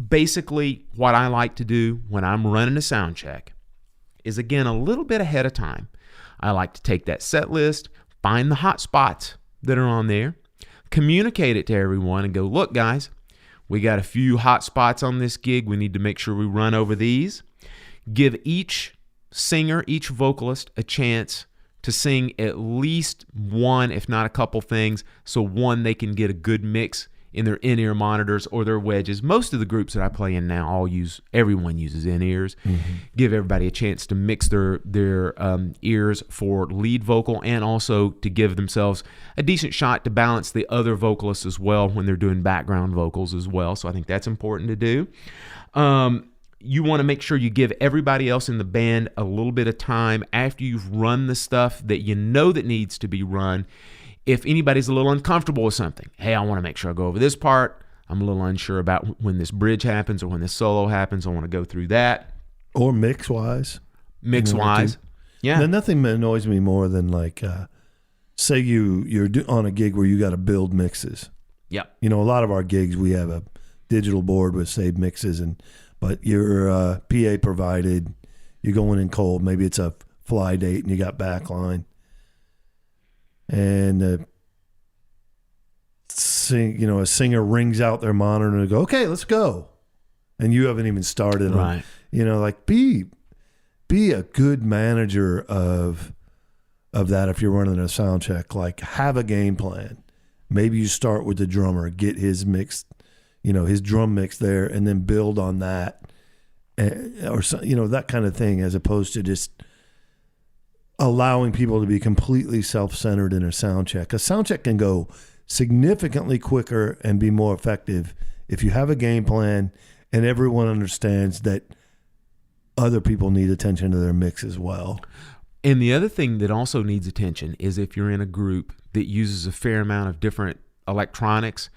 Basically, what I like to do when I'm running a sound check is, again, a little bit ahead of time. I like to take that set list, find the hot spots that are on there, communicate it to everyone, and go, look, guys, we got a few hot spots on this gig. We need to make sure we run over these. Give each singer, each vocalist, a chance to sing at least one, if not a couple things, so one, they can get a good mix in their in-ear monitors or their wedges. Most of the groups that I play in now everyone uses in-ears. Give everybody a chance to mix their ears for lead vocal, and also to give themselves a decent shot to balance the other vocalists as well when they're doing background vocals as well. So I think that's important to do. You want to make sure you give everybody else in the band a little bit of time after you've run the stuff that you know that needs to be run. If anybody's a little uncomfortable with something, hey, I want to make sure I go over this part. I'm a little unsure about when this bridge happens or when this solo happens. I want to go through that. Or mix-wise. Mix-wise. Yeah. Now, nothing annoys me more than like, say you're on a gig where you got to build mixes. Yep. You know, a lot of our gigs, we have a digital board with saved mixes, but you're PA provided. You're going in cold. Maybe it's a fly date and you got backline. And a singer rings out their monitor and they go, okay, let's go. And you haven't even started. Right. Like be a good manager of that. If you're running a sound check, like have a game plan. Maybe you start with the drummer, get his mix, his drum mix there, and then build on that, or that kind of thing, as opposed to just allowing people to be completely self-centered in a sound check. A sound check can go significantly quicker and be more effective if you have a game plan and everyone understands that other people need attention to their mix as well. And the other thing that also needs attention is if you're in a group that uses a fair amount of different electronics,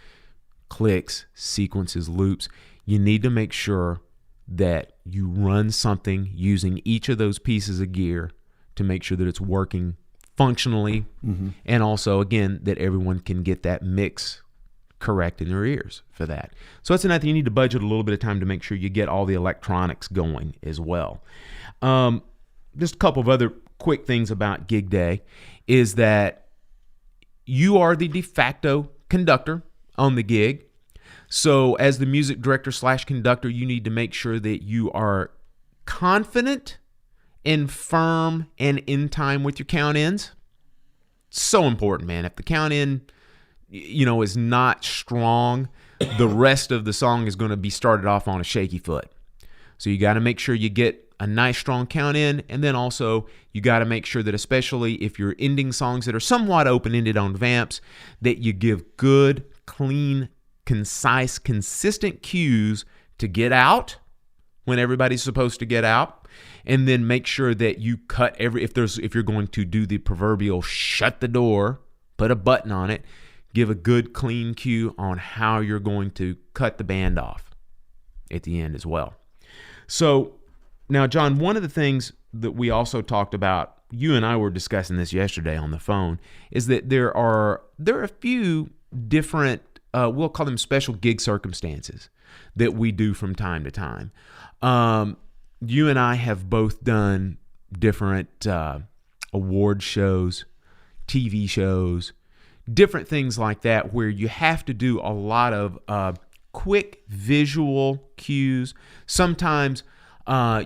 clicks, sequences, loops, you need to make sure that you run something using each of those pieces of gear to make sure that it's working functionally, and also, again, that everyone can get that mix correct in their ears for that. So that's another thing. You need to budget a little bit of time to make sure you get all the electronics going as well. Just a couple of other quick things about gig day is that you are the de facto conductor on the gig. So as the music director / conductor, you need to make sure that you are confident and firm and in time with your count ins. So important, man. If the count in, is not strong, the rest of the song is going to be started off on a shaky foot. So you got to make sure you get a nice strong count in, and then also you got to make sure that, especially if you're ending songs that are somewhat open-ended on vamps, that you give good, clean, concise, consistent cues to get out when everybody's supposed to get out. And then make sure that you cut if you're going to do the proverbial shut the door, put a button on it, give a good clean cue on how you're going to cut the band off at the end as well. So now, John, one of the things that we also talked about, you and I were discussing this yesterday on the phone, is that there are a few different, we'll call them special gig circumstances that we do from time to time. You and I have both done different award shows, TV shows, different things like that, where you have to do a lot of quick visual cues. Sometimes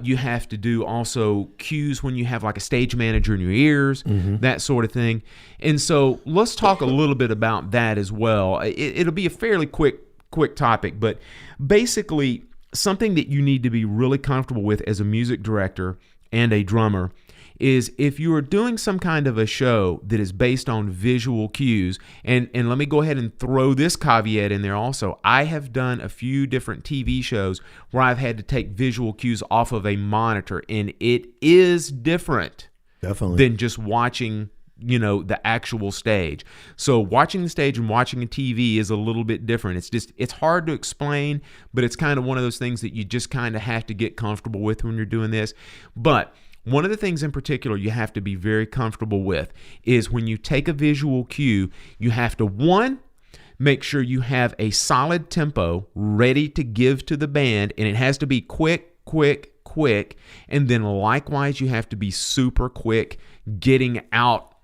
you have to do also cues when you have like a stage manager in your ears, that sort of thing. And so let's talk a little bit about that as well. It'll be a fairly quick topic, but basically something that you need to be really comfortable with as a music director and a drummer is if you are doing some kind of a show that is based on visual cues, and let me go ahead and throw this caveat in there also. I have done a few different TV shows where I've had to take visual cues off of a monitor, and it is different than just watching the actual stage. So watching the stage and watching a TV is a little bit different. It's hard to explain, but it's kind of one of those things that you just kind of have to get comfortable with when you're doing this. But one of the things in particular you have to be very comfortable with is when you take a visual cue, you have to, one, make sure you have a solid tempo ready to give to the band, and it has to be quick, and then likewise you have to be super quick getting out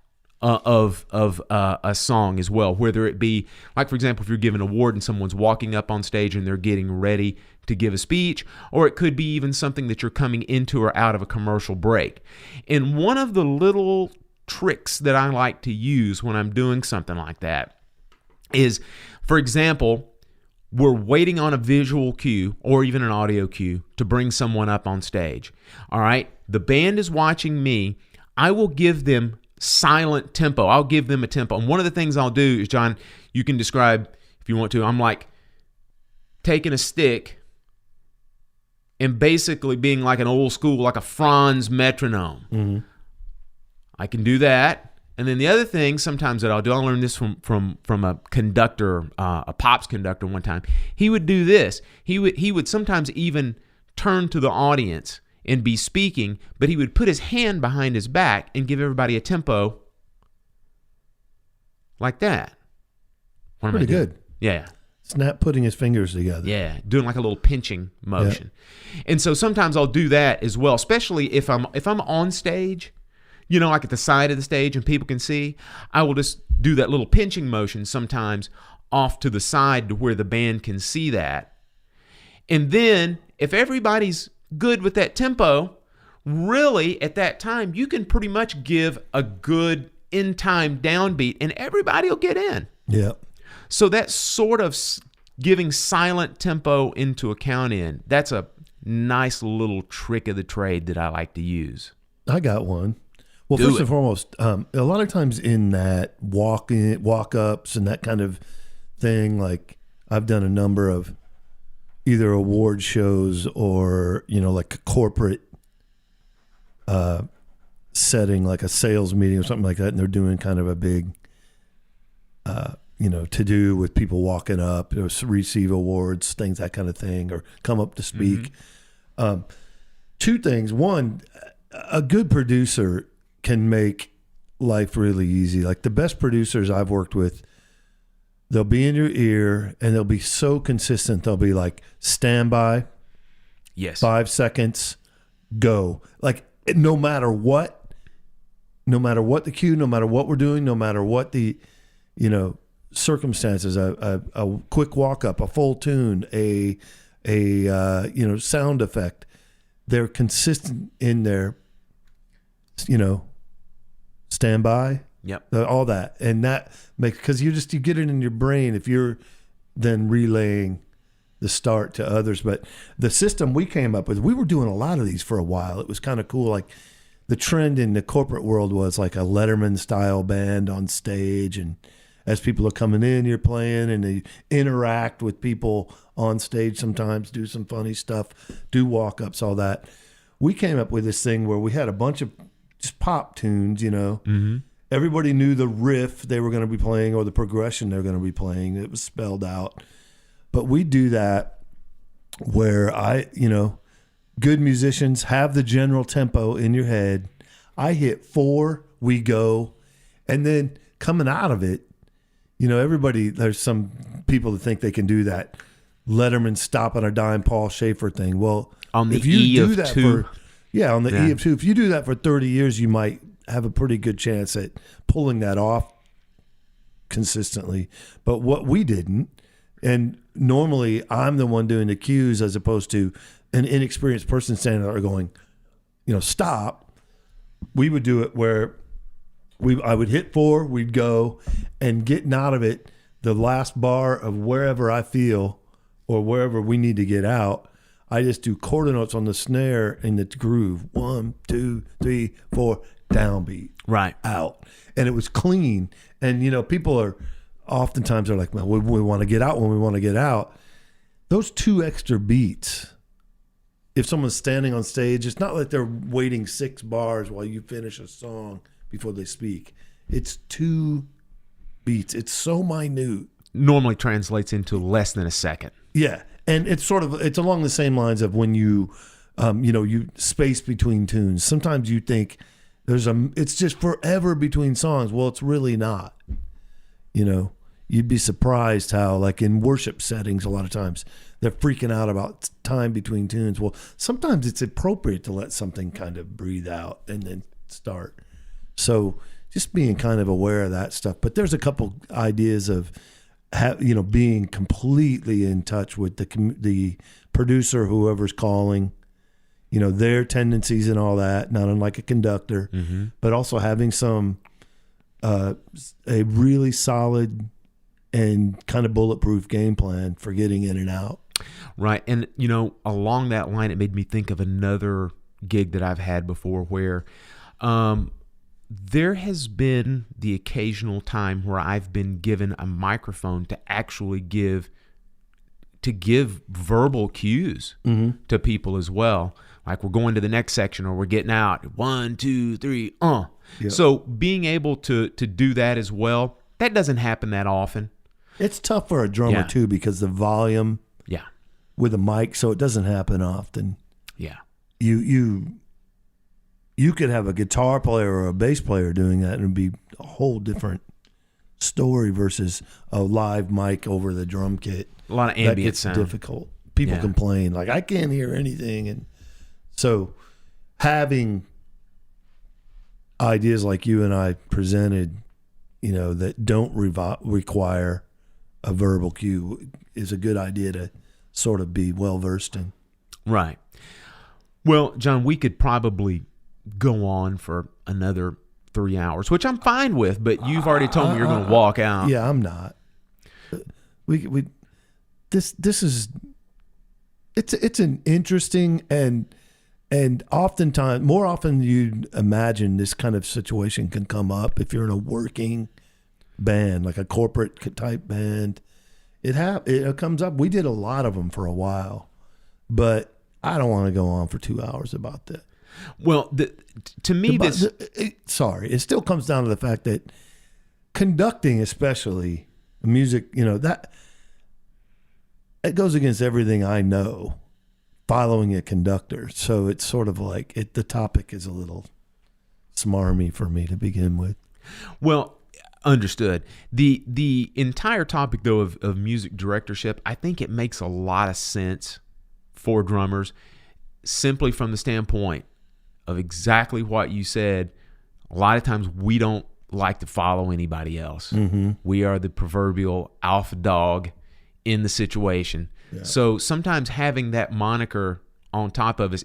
of a song as well, whether it be, like, for example, if you're giving an award and someone's walking up on stage and they're getting ready to give a speech, or it could be even something that you're coming into or out of a commercial break. And one of the little tricks that I like to use when I'm doing something like that is, for example, we're waiting on a visual cue or even an audio cue to bring someone up on stage. All right? The band is watching me. I will give them silent tempo. I'll give them a tempo. And one of the things I'll do is, John, you can describe if you want to, I'm like taking a stick and basically being like an old school, like a Franz metronome. Mm-hmm. I can do that. And then the other thing sometimes that I'll do, I learned this from a conductor, a pops conductor one time. He would do this. He would sometimes even turn to the audience and be speaking, but he would put his hand behind his back and give everybody a tempo like that. What am I Pretty doing? good. Yeah. Snap putting his fingers together. Yeah, doing like a little pinching motion. Yeah. And so sometimes I'll do that as well, especially if I'm on stage, you know, like at the side of the stage and people can see. I will just do that little pinching motion sometimes off to the side to where the band can see that. And then if everybody's good with that tempo, really at that time you can pretty much give a good in-time downbeat and everybody will get in. Yeah. So that sort of giving silent tempo into account in, that's a nice little trick of the trade that I like to use. I got one. Well, Do first it. and foremost, a lot of times in that walk-ups and that kind of thing, like I've done a number of either award shows or, you know, like a corporate setting, like a sales meeting or something like that, and they're doing kind of a big, you know, to do with people walking up, you know, receive awards, things, that kind of thing, or come up to speak. Mm-hmm. Two things. One, a good producer can make life really easy. Like the best producers I've worked with, they'll be in your ear and they'll be so consistent. They'll be like, stand by. Yes. 5 seconds, go. Like no matter what the cue, no matter what we're doing, no matter what the, you know, circumstances, a quick walk up, a full tune, a you know, sound effect, they're consistent in their, you know, stand by. Yep. All that. And that makes, because you get it in your brain if you're then relaying the start to others. But the system we came up with, we were doing a lot of these for a while. It was kind of cool. Like the trend in the corporate world was like a Letterman style band on stage, and as people are coming in, you're playing, and they interact with people on stage sometimes, do some funny stuff, do walk-ups, all that. We came up with this thing where we had a bunch of just pop tunes, you know. Mm-hmm. Everybody knew the riff they were going to be playing or the progression they were going to be playing. It was spelled out. But we do that where you know, good musicians have the general tempo in your head. I hit 4, we go, and then coming out of it, you know, there's some people that think they can do that Letterman stop on a dime, Paul Schaefer thing. Well, on the if you E do of that 2. on the E of 2, if you do that for 30 years, you might have a pretty good chance at pulling that off consistently. But what we didn't, and normally I'm the one doing the cues as opposed to an inexperienced person standing there going, you know, stop. We would do it where I would hit 4, we'd go, and getting out of it, the last bar of wherever I feel or wherever we need to get out, I just do quarter notes on the snare in the groove. 1, 2, 3, 4, downbeat. Right. Out. And it was clean. And, you know, people are oftentimes like, well, we want to get out when we want to get out. Those 2 extra beats, if someone's standing on stage, it's not like they're waiting 6 bars while you finish a song before they speak. It's 2 beats. It's so minute. Normally translates into less than a second. Yeah. And it's along the same lines of when you you space between tunes. Sometimes you think it's just forever between songs. Well, it's really not. You know, you'd be surprised how, like in worship settings, a lot of times they're freaking out about time between tunes. Well, sometimes it's appropriate to let something kind of breathe out and then start. So just being kind of aware of that stuff. But there's a couple ideas of, being completely in touch with the producer, whoever's calling, you know, their tendencies and all that, not unlike a conductor, but also having some, a really solid and kind of bulletproof game plan for getting in and out. Right. And, you know, along that line, it made me think of another gig that I've had before where there has been the occasional time where I've been given a microphone to actually give verbal cues to people as well. Like we're going to the next section or we're getting out. 1, 2, 3, Yep. So being able to do that as well, that doesn't happen that often. It's tough for a drummer too because the volume with a mic, so it doesn't happen often. Yeah. You could have a guitar player or a bass player doing that and it'd be a whole different story versus a live mic over the drum kit. A lot of ambient that gets sound. Difficult. People complain like I can't hear anything, and so having ideas like you and I presented, you know, that don't require a verbal cue is a good idea to sort of be well versed in. Right. Well, John, we could probably go on for another 3 hours, which I'm fine with, but you've already told me you're going to walk out. Yeah, I'm not. This is it's an interesting and oftentimes more often than you'd imagine this kind of situation can come up if you're in a working band, like a corporate type band. It comes up. We did a lot of them for a while, but I don't want to go on for 2 hours about that. Well, to me, it still comes down to the fact that conducting, especially music, you know, that it goes against everything I know, following a conductor. So it's sort of like the topic is a little smarmy for me to begin with. Well, understood. The entire topic, though, of music directorship, I think it makes a lot of sense for drummers, simply from the standpoint of exactly what you said. A lot of times we don't like to follow anybody else. Mm-hmm. We are the proverbial alpha dog in the situation. Yeah. So sometimes having that moniker on top of us,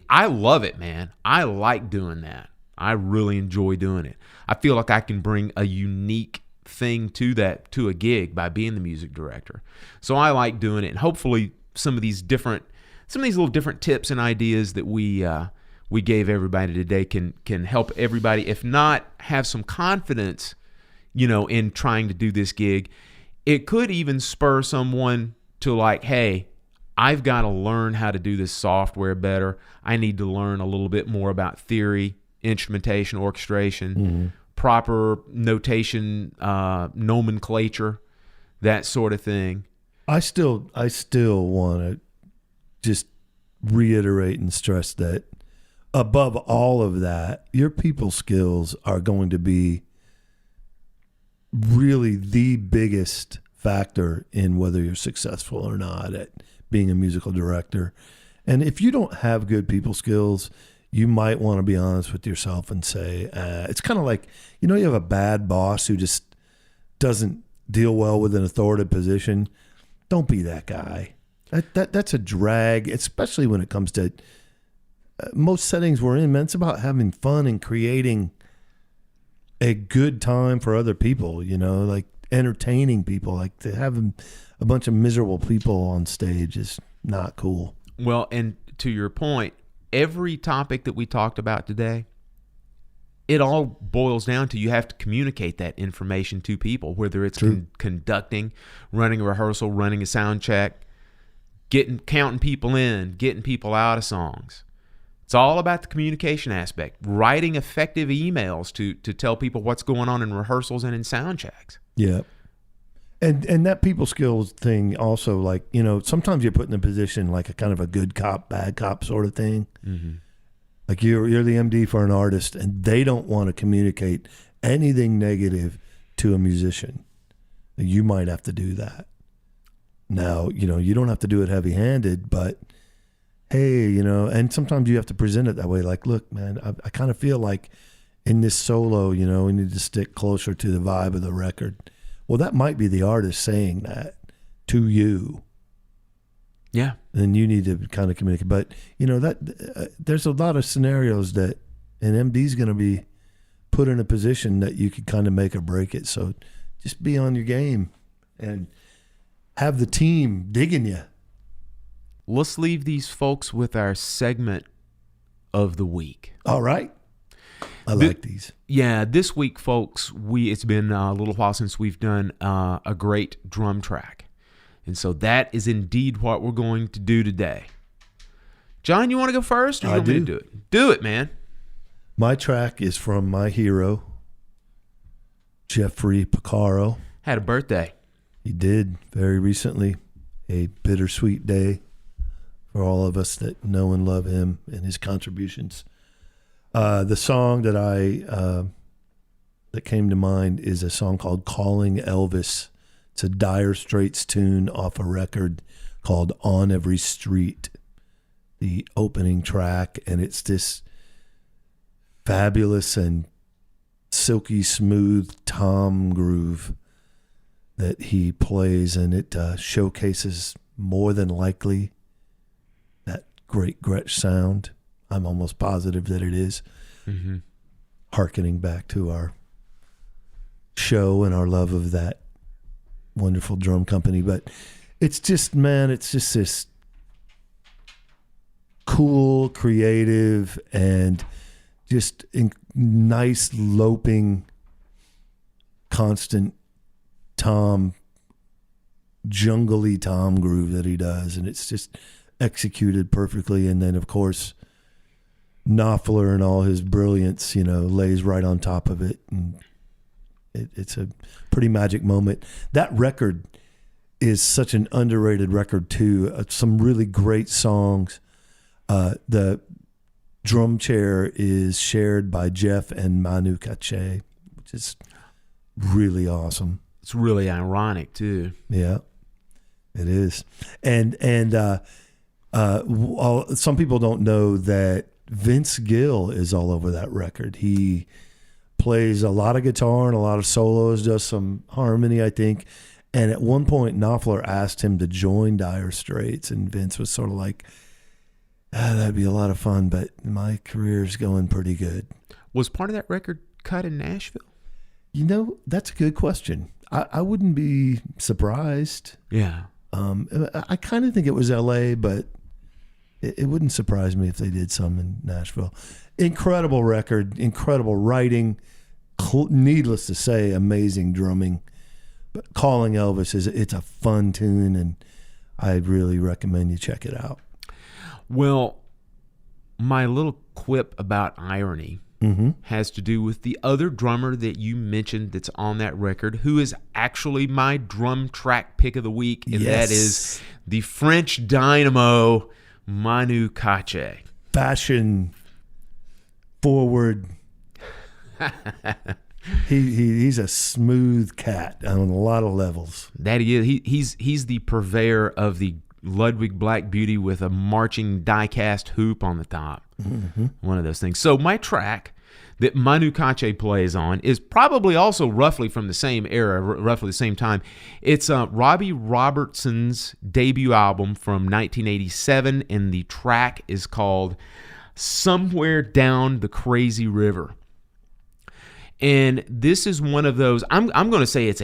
I love it, man. I like doing that. I really enjoy doing it. I feel like I can bring a unique thing to a gig by being the music director. So I like doing it, and hopefully some of these little different tips and ideas that we gave everybody today can help everybody, if not have some confidence, you know, in trying to do this gig. It could even spur someone to like, hey, I've got to learn how to do this software better. I need to learn a little bit more about theory, instrumentation, orchestration, proper notation, nomenclature, that sort of thing. I still want to just reiterate and stress that above all of that, your people skills are going to be really the biggest factor in whether you're successful or not at being a musical director. And if you don't have good people skills, you might want to be honest with yourself and say, it's kind of like, you know, you have a bad boss who just doesn't deal well with an authoritative position. Don't be that guy. That's a drag, especially when it comes to most settings we're in, man. It's about having fun and creating a good time for other people, you know, like entertaining people. Like to have a bunch of miserable people on stage is not cool. Well, and to your point, every topic that we talked about today, it all boils down to you have to communicate that information to people, whether it's conducting, running a rehearsal, running a sound check, counting people in, getting people out of songs. It's all about the communication aspect, writing effective emails to tell people what's going on in rehearsals and in sound checks. Yeah. And that people skills thing also, like, you know, sometimes you're put in a position like a kind of a good cop, bad cop sort of thing. Mm-hmm. Like you're the MD for an artist and they don't want to communicate anything negative to a musician. You might have to do that. Now, you know, you don't have to do it heavy-handed, but hey, you know, and sometimes you have to present it that way. Like, look, man, I kind of feel like in this solo, you know, we need to stick closer to the vibe of the record. Well, that might be the artist saying that to you. Yeah. And you need to kind of communicate. But, you know, that there's a lot of scenarios that an MD's going to be put in a position that you could kind of make or break it. So just be on your game and have the team digging you. Let's leave these folks with our segment of the week. All right. I like these. Yeah, this week, folks, it's been a little while since we've done a great drum track. And so that is indeed what we're going to do today. John, you want to go first? Or you want me to do it? Do it, man. My track is from my hero, Jeffrey Porcaro. Had a birthday. He did very recently. A bittersweet day for all of us that know and love him and his contributions. The song that that came to mind is a song called Calling Elvis. It's a Dire Straits tune off a record called On Every Street, the opening track, and it's this fabulous and silky smooth tom groove that he plays, and it showcases More Than Likely, that great Gretsch sound. I'm almost positive that it is. Mm-hmm. Hearkening back to our show and our love of that wonderful drum company. But it's just, man, it's just this cool, creative, and just nice loping, constant jungly tom groove that he does. And it's just executed perfectly. And then, of course, Knopfler and all his brilliance, lays right on top of it. And it's a pretty magic moment. That record is such an underrated record, too. Some really great songs. The drum chair is shared by Jeff and Manu Katché, which is really awesome. It's really ironic, too. Yeah, it is. And some people don't know that Vince Gill is all over that record. He plays a lot of guitar and a lot of solos, does some harmony, I think. And at one point, Knopfler asked him to join Dire Straits, and Vince was sort of like, that'd be a lot of fun, but my career's going pretty good. Was part of that record cut in Nashville? That's a good question. I wouldn't be surprised. Yeah. I kind of think it was L.A., but it wouldn't surprise me if they did some in Nashville. Incredible record, incredible writing, needless to say, amazing drumming. But Calling Elvis, it's a fun tune, and I really recommend you check it out. Well, my little quip about irony has to do with the other drummer that you mentioned that's on that record, who is actually my drum track pick of the week, and that is the French dynamo Manu Katché. Fashion forward. He's a smooth cat on a lot of levels. That he is. He's the purveyor of the Ludwig Black Beauty with a marching die-cast hoop on the top. Mm-hmm. One of those things. So my track that Manu Katché plays on is probably also roughly from the same era, roughly the same time. It's Robbie Robertson's debut album from 1987, and the track is called Somewhere Down the Crazy River. And this is one of those, I'm going to say it's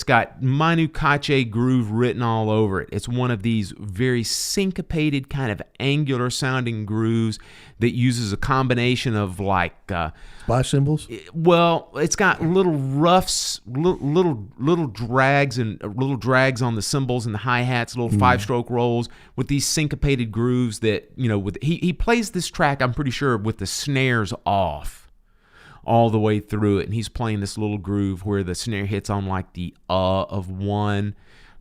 got Manu Katché groove written all over it. It's one of these very syncopated, kind of angular sounding grooves that uses a combination of like splash cymbals. Well, it's got little roughs, little drags and little drags on the cymbals and the hi-hats, little 5-stroke rolls with these syncopated grooves that, he plays this track, I'm pretty sure, with the snares off all the way through it, and he's playing this little groove where the snare hits on like the of 1,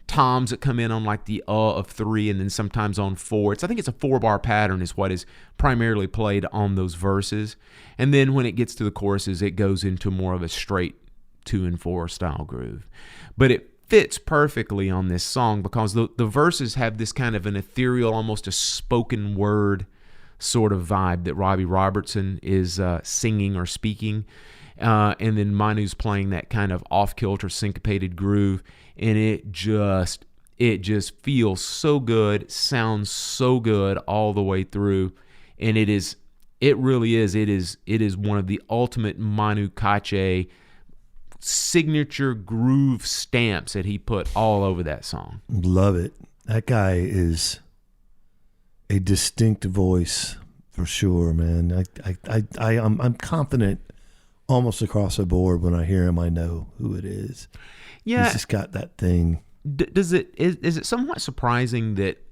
toms that come in on like the of 3, and then sometimes on 4. I think it's a 4-bar pattern is what is primarily played on those verses, and then when it gets to the choruses, it goes into more of a straight 2 and 4 style groove. But it fits perfectly on this song because the verses have this kind of an ethereal, almost a spoken word sort of vibe that Robbie Robertson is singing or speaking, and then Manu's playing that kind of off-kilter syncopated groove, and it just feels so good, sounds so good all the way through, and it is one of the ultimate Manu Katché signature groove stamps that he put all over that song. Love it. That guy is a distinct voice for sure, man. I'm confident almost across the board when I hear him. I know who it is. Yeah, he's just got that thing. Is it somewhat surprising that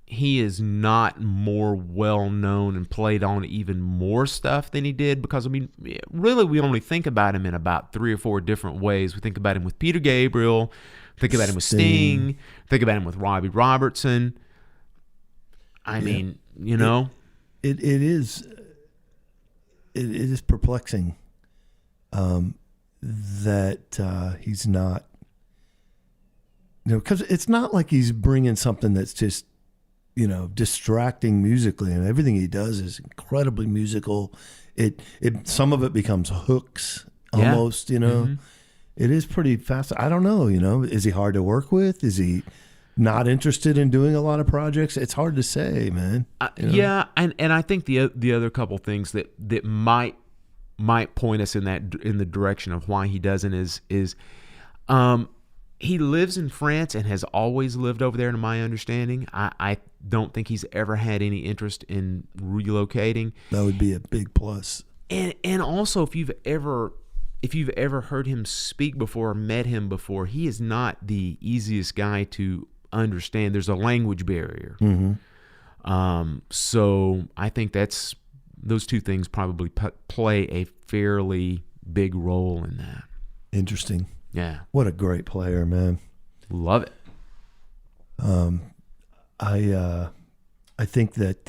he is not more well known and played on even more stuff than he did? Because I mean, really, we only think about him in about 3 or 4 different ways. We think about him with Peter Gabriel, think about him with Sting, think about him with Robbie Robertson. I mean, you know, it is perplexing that he's not. Because it's not like he's bringing something that's just, distracting musically, and everything he does is incredibly musical. It some of it becomes hooks almost, Mm-hmm. It is pretty fast. I don't know, is he hard to work with? Is he not interested in doing a lot of projects? It's hard to say, man. Yeah, and I think the other couple things that might point us in the direction of why he doesn't is he lives in France and has always lived over there, to my understanding. I don't think he's ever had any interest in relocating. That would be a big plus. And also, if you've ever heard him speak before or met him before, he is not the easiest guy to understand. There's a language barrier. Mm-hmm. So I think those two things probably play a fairly big role in that. Interesting. Yeah. What a great player, man. Love it. I think that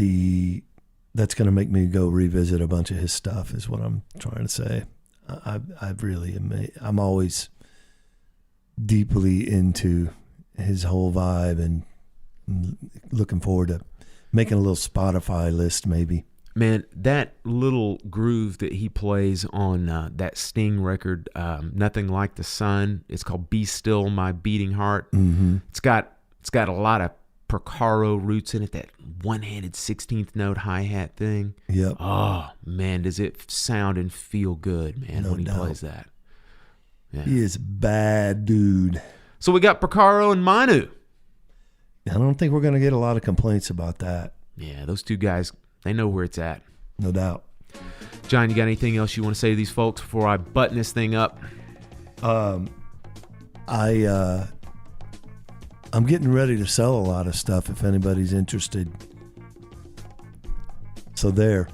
that's going to make me go revisit a bunch of his stuff is what I'm trying to say. I'm always deeply into his whole vibe, and I'm looking forward to making a little Spotify list maybe. Man, that little groove that he plays on that Sting record, Nothing Like the Sun, it's called Be Still My Beating Heart. Mm-hmm. It's got a lot of Porcaro roots in it, that one-handed 16th note hi-hat thing. Yep. Oh, man, does it sound and feel good, man, No when he doubt. plays that. Yeah. He is a bad dude. So we got Porcaro and Manu. I don't think we're going to get a lot of complaints about that. Yeah, those two guys, they know where it's at. No doubt. John, you got anything else you want to say to these folks before I button this thing up? I'm getting ready to sell a lot of stuff if anybody's interested. So there.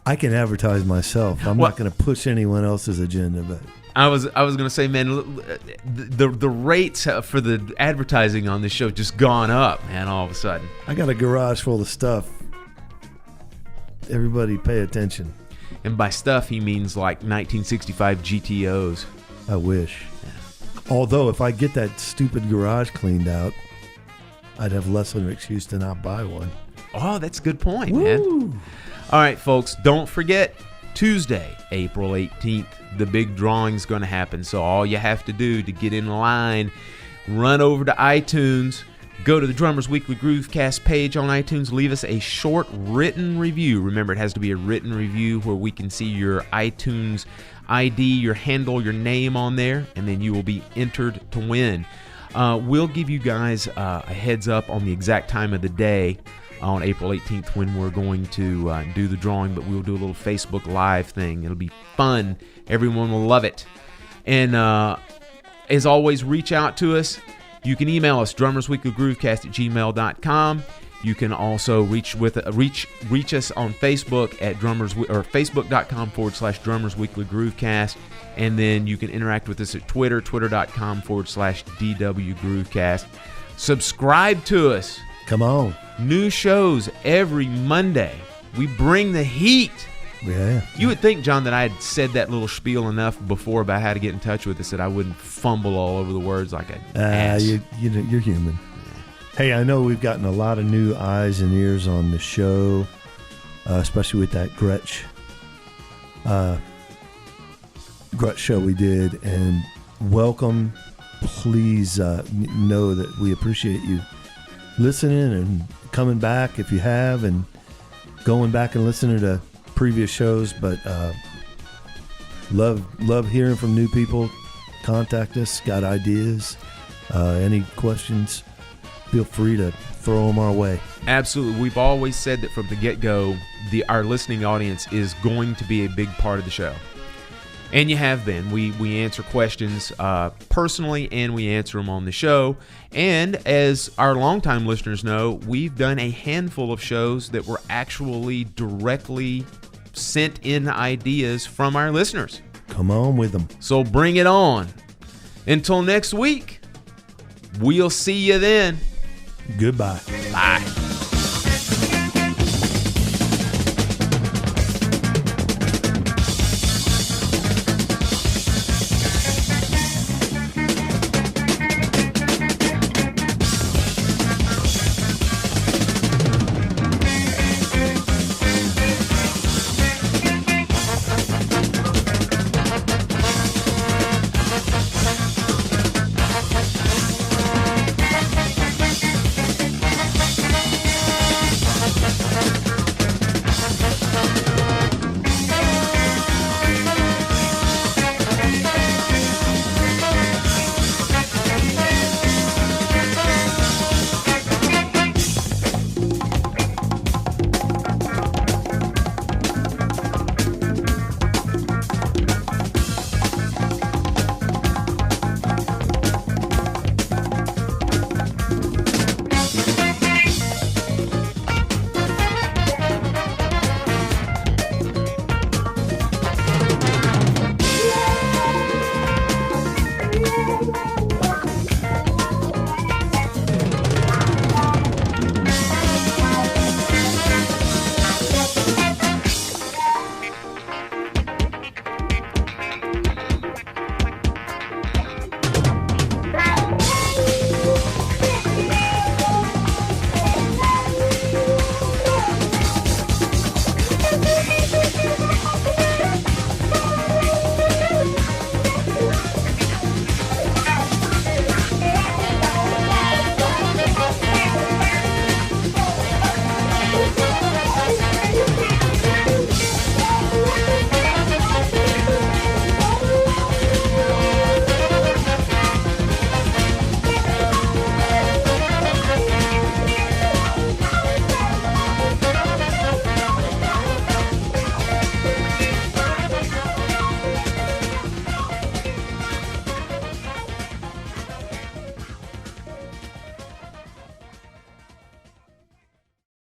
I can advertise myself. I'm not going to push anyone else's agenda, but I was going to say, man, the rates for the advertising on this show just gone up, man, all of a sudden. I got a garage full of stuff. Everybody pay attention. And by stuff, he means like 1965 GTOs. I wish. Yeah. Although, if I get that stupid garage cleaned out, I'd have less of an excuse to not buy one. Oh, that's a good point, man. All right, folks, don't forget, Tuesday, April 18th, the big drawing's going to happen. So all you have to do to get in line, run over to iTunes, go to the Drummers Weekly Groovecast page on iTunes, leave us a short written review. Remember, it has to be a written review where we can see your iTunes ID, your handle, your name on there, and then you will be entered to win. We'll give you guys a heads up on the exact time of the day on April 18th when we're going to do the drawing, but we'll do a little Facebook Live thing. It'll be fun. Everyone will love it. And as always, reach out to us. You can email us, drummersweeklygroovecast@gmail.com. You can also reach us on Facebook at facebook.com/drummersweeklygroovecast. And then you can interact with us at Twitter, twitter.com/DWGroovecast. Subscribe to us. Come on. New shows every Monday. We bring the heat. Yeah. You would think, John, that I had said that little spiel enough before about how to get in touch with us that I wouldn't fumble all over the words like an ass. You're human. Yeah. Hey, I know we've gotten a lot of new eyes and ears on the show, especially with that Gretsch show we did. And welcome. Please know that we appreciate you listening and coming back if you have, and going back and listening to previous shows. But love hearing from new people. contact us, got ideas, any questions, feel free to throw them our way. Absolutely. We've always said that from the get-go, our listening audience is going to be a big part of the show. And you have been. We answer questions personally, and we answer them on the show. And as our longtime listeners know, we've done a handful of shows that were actually directly sent in ideas from our listeners. Come on with them. So bring it on. Until next week, we'll see you then. Goodbye. Bye.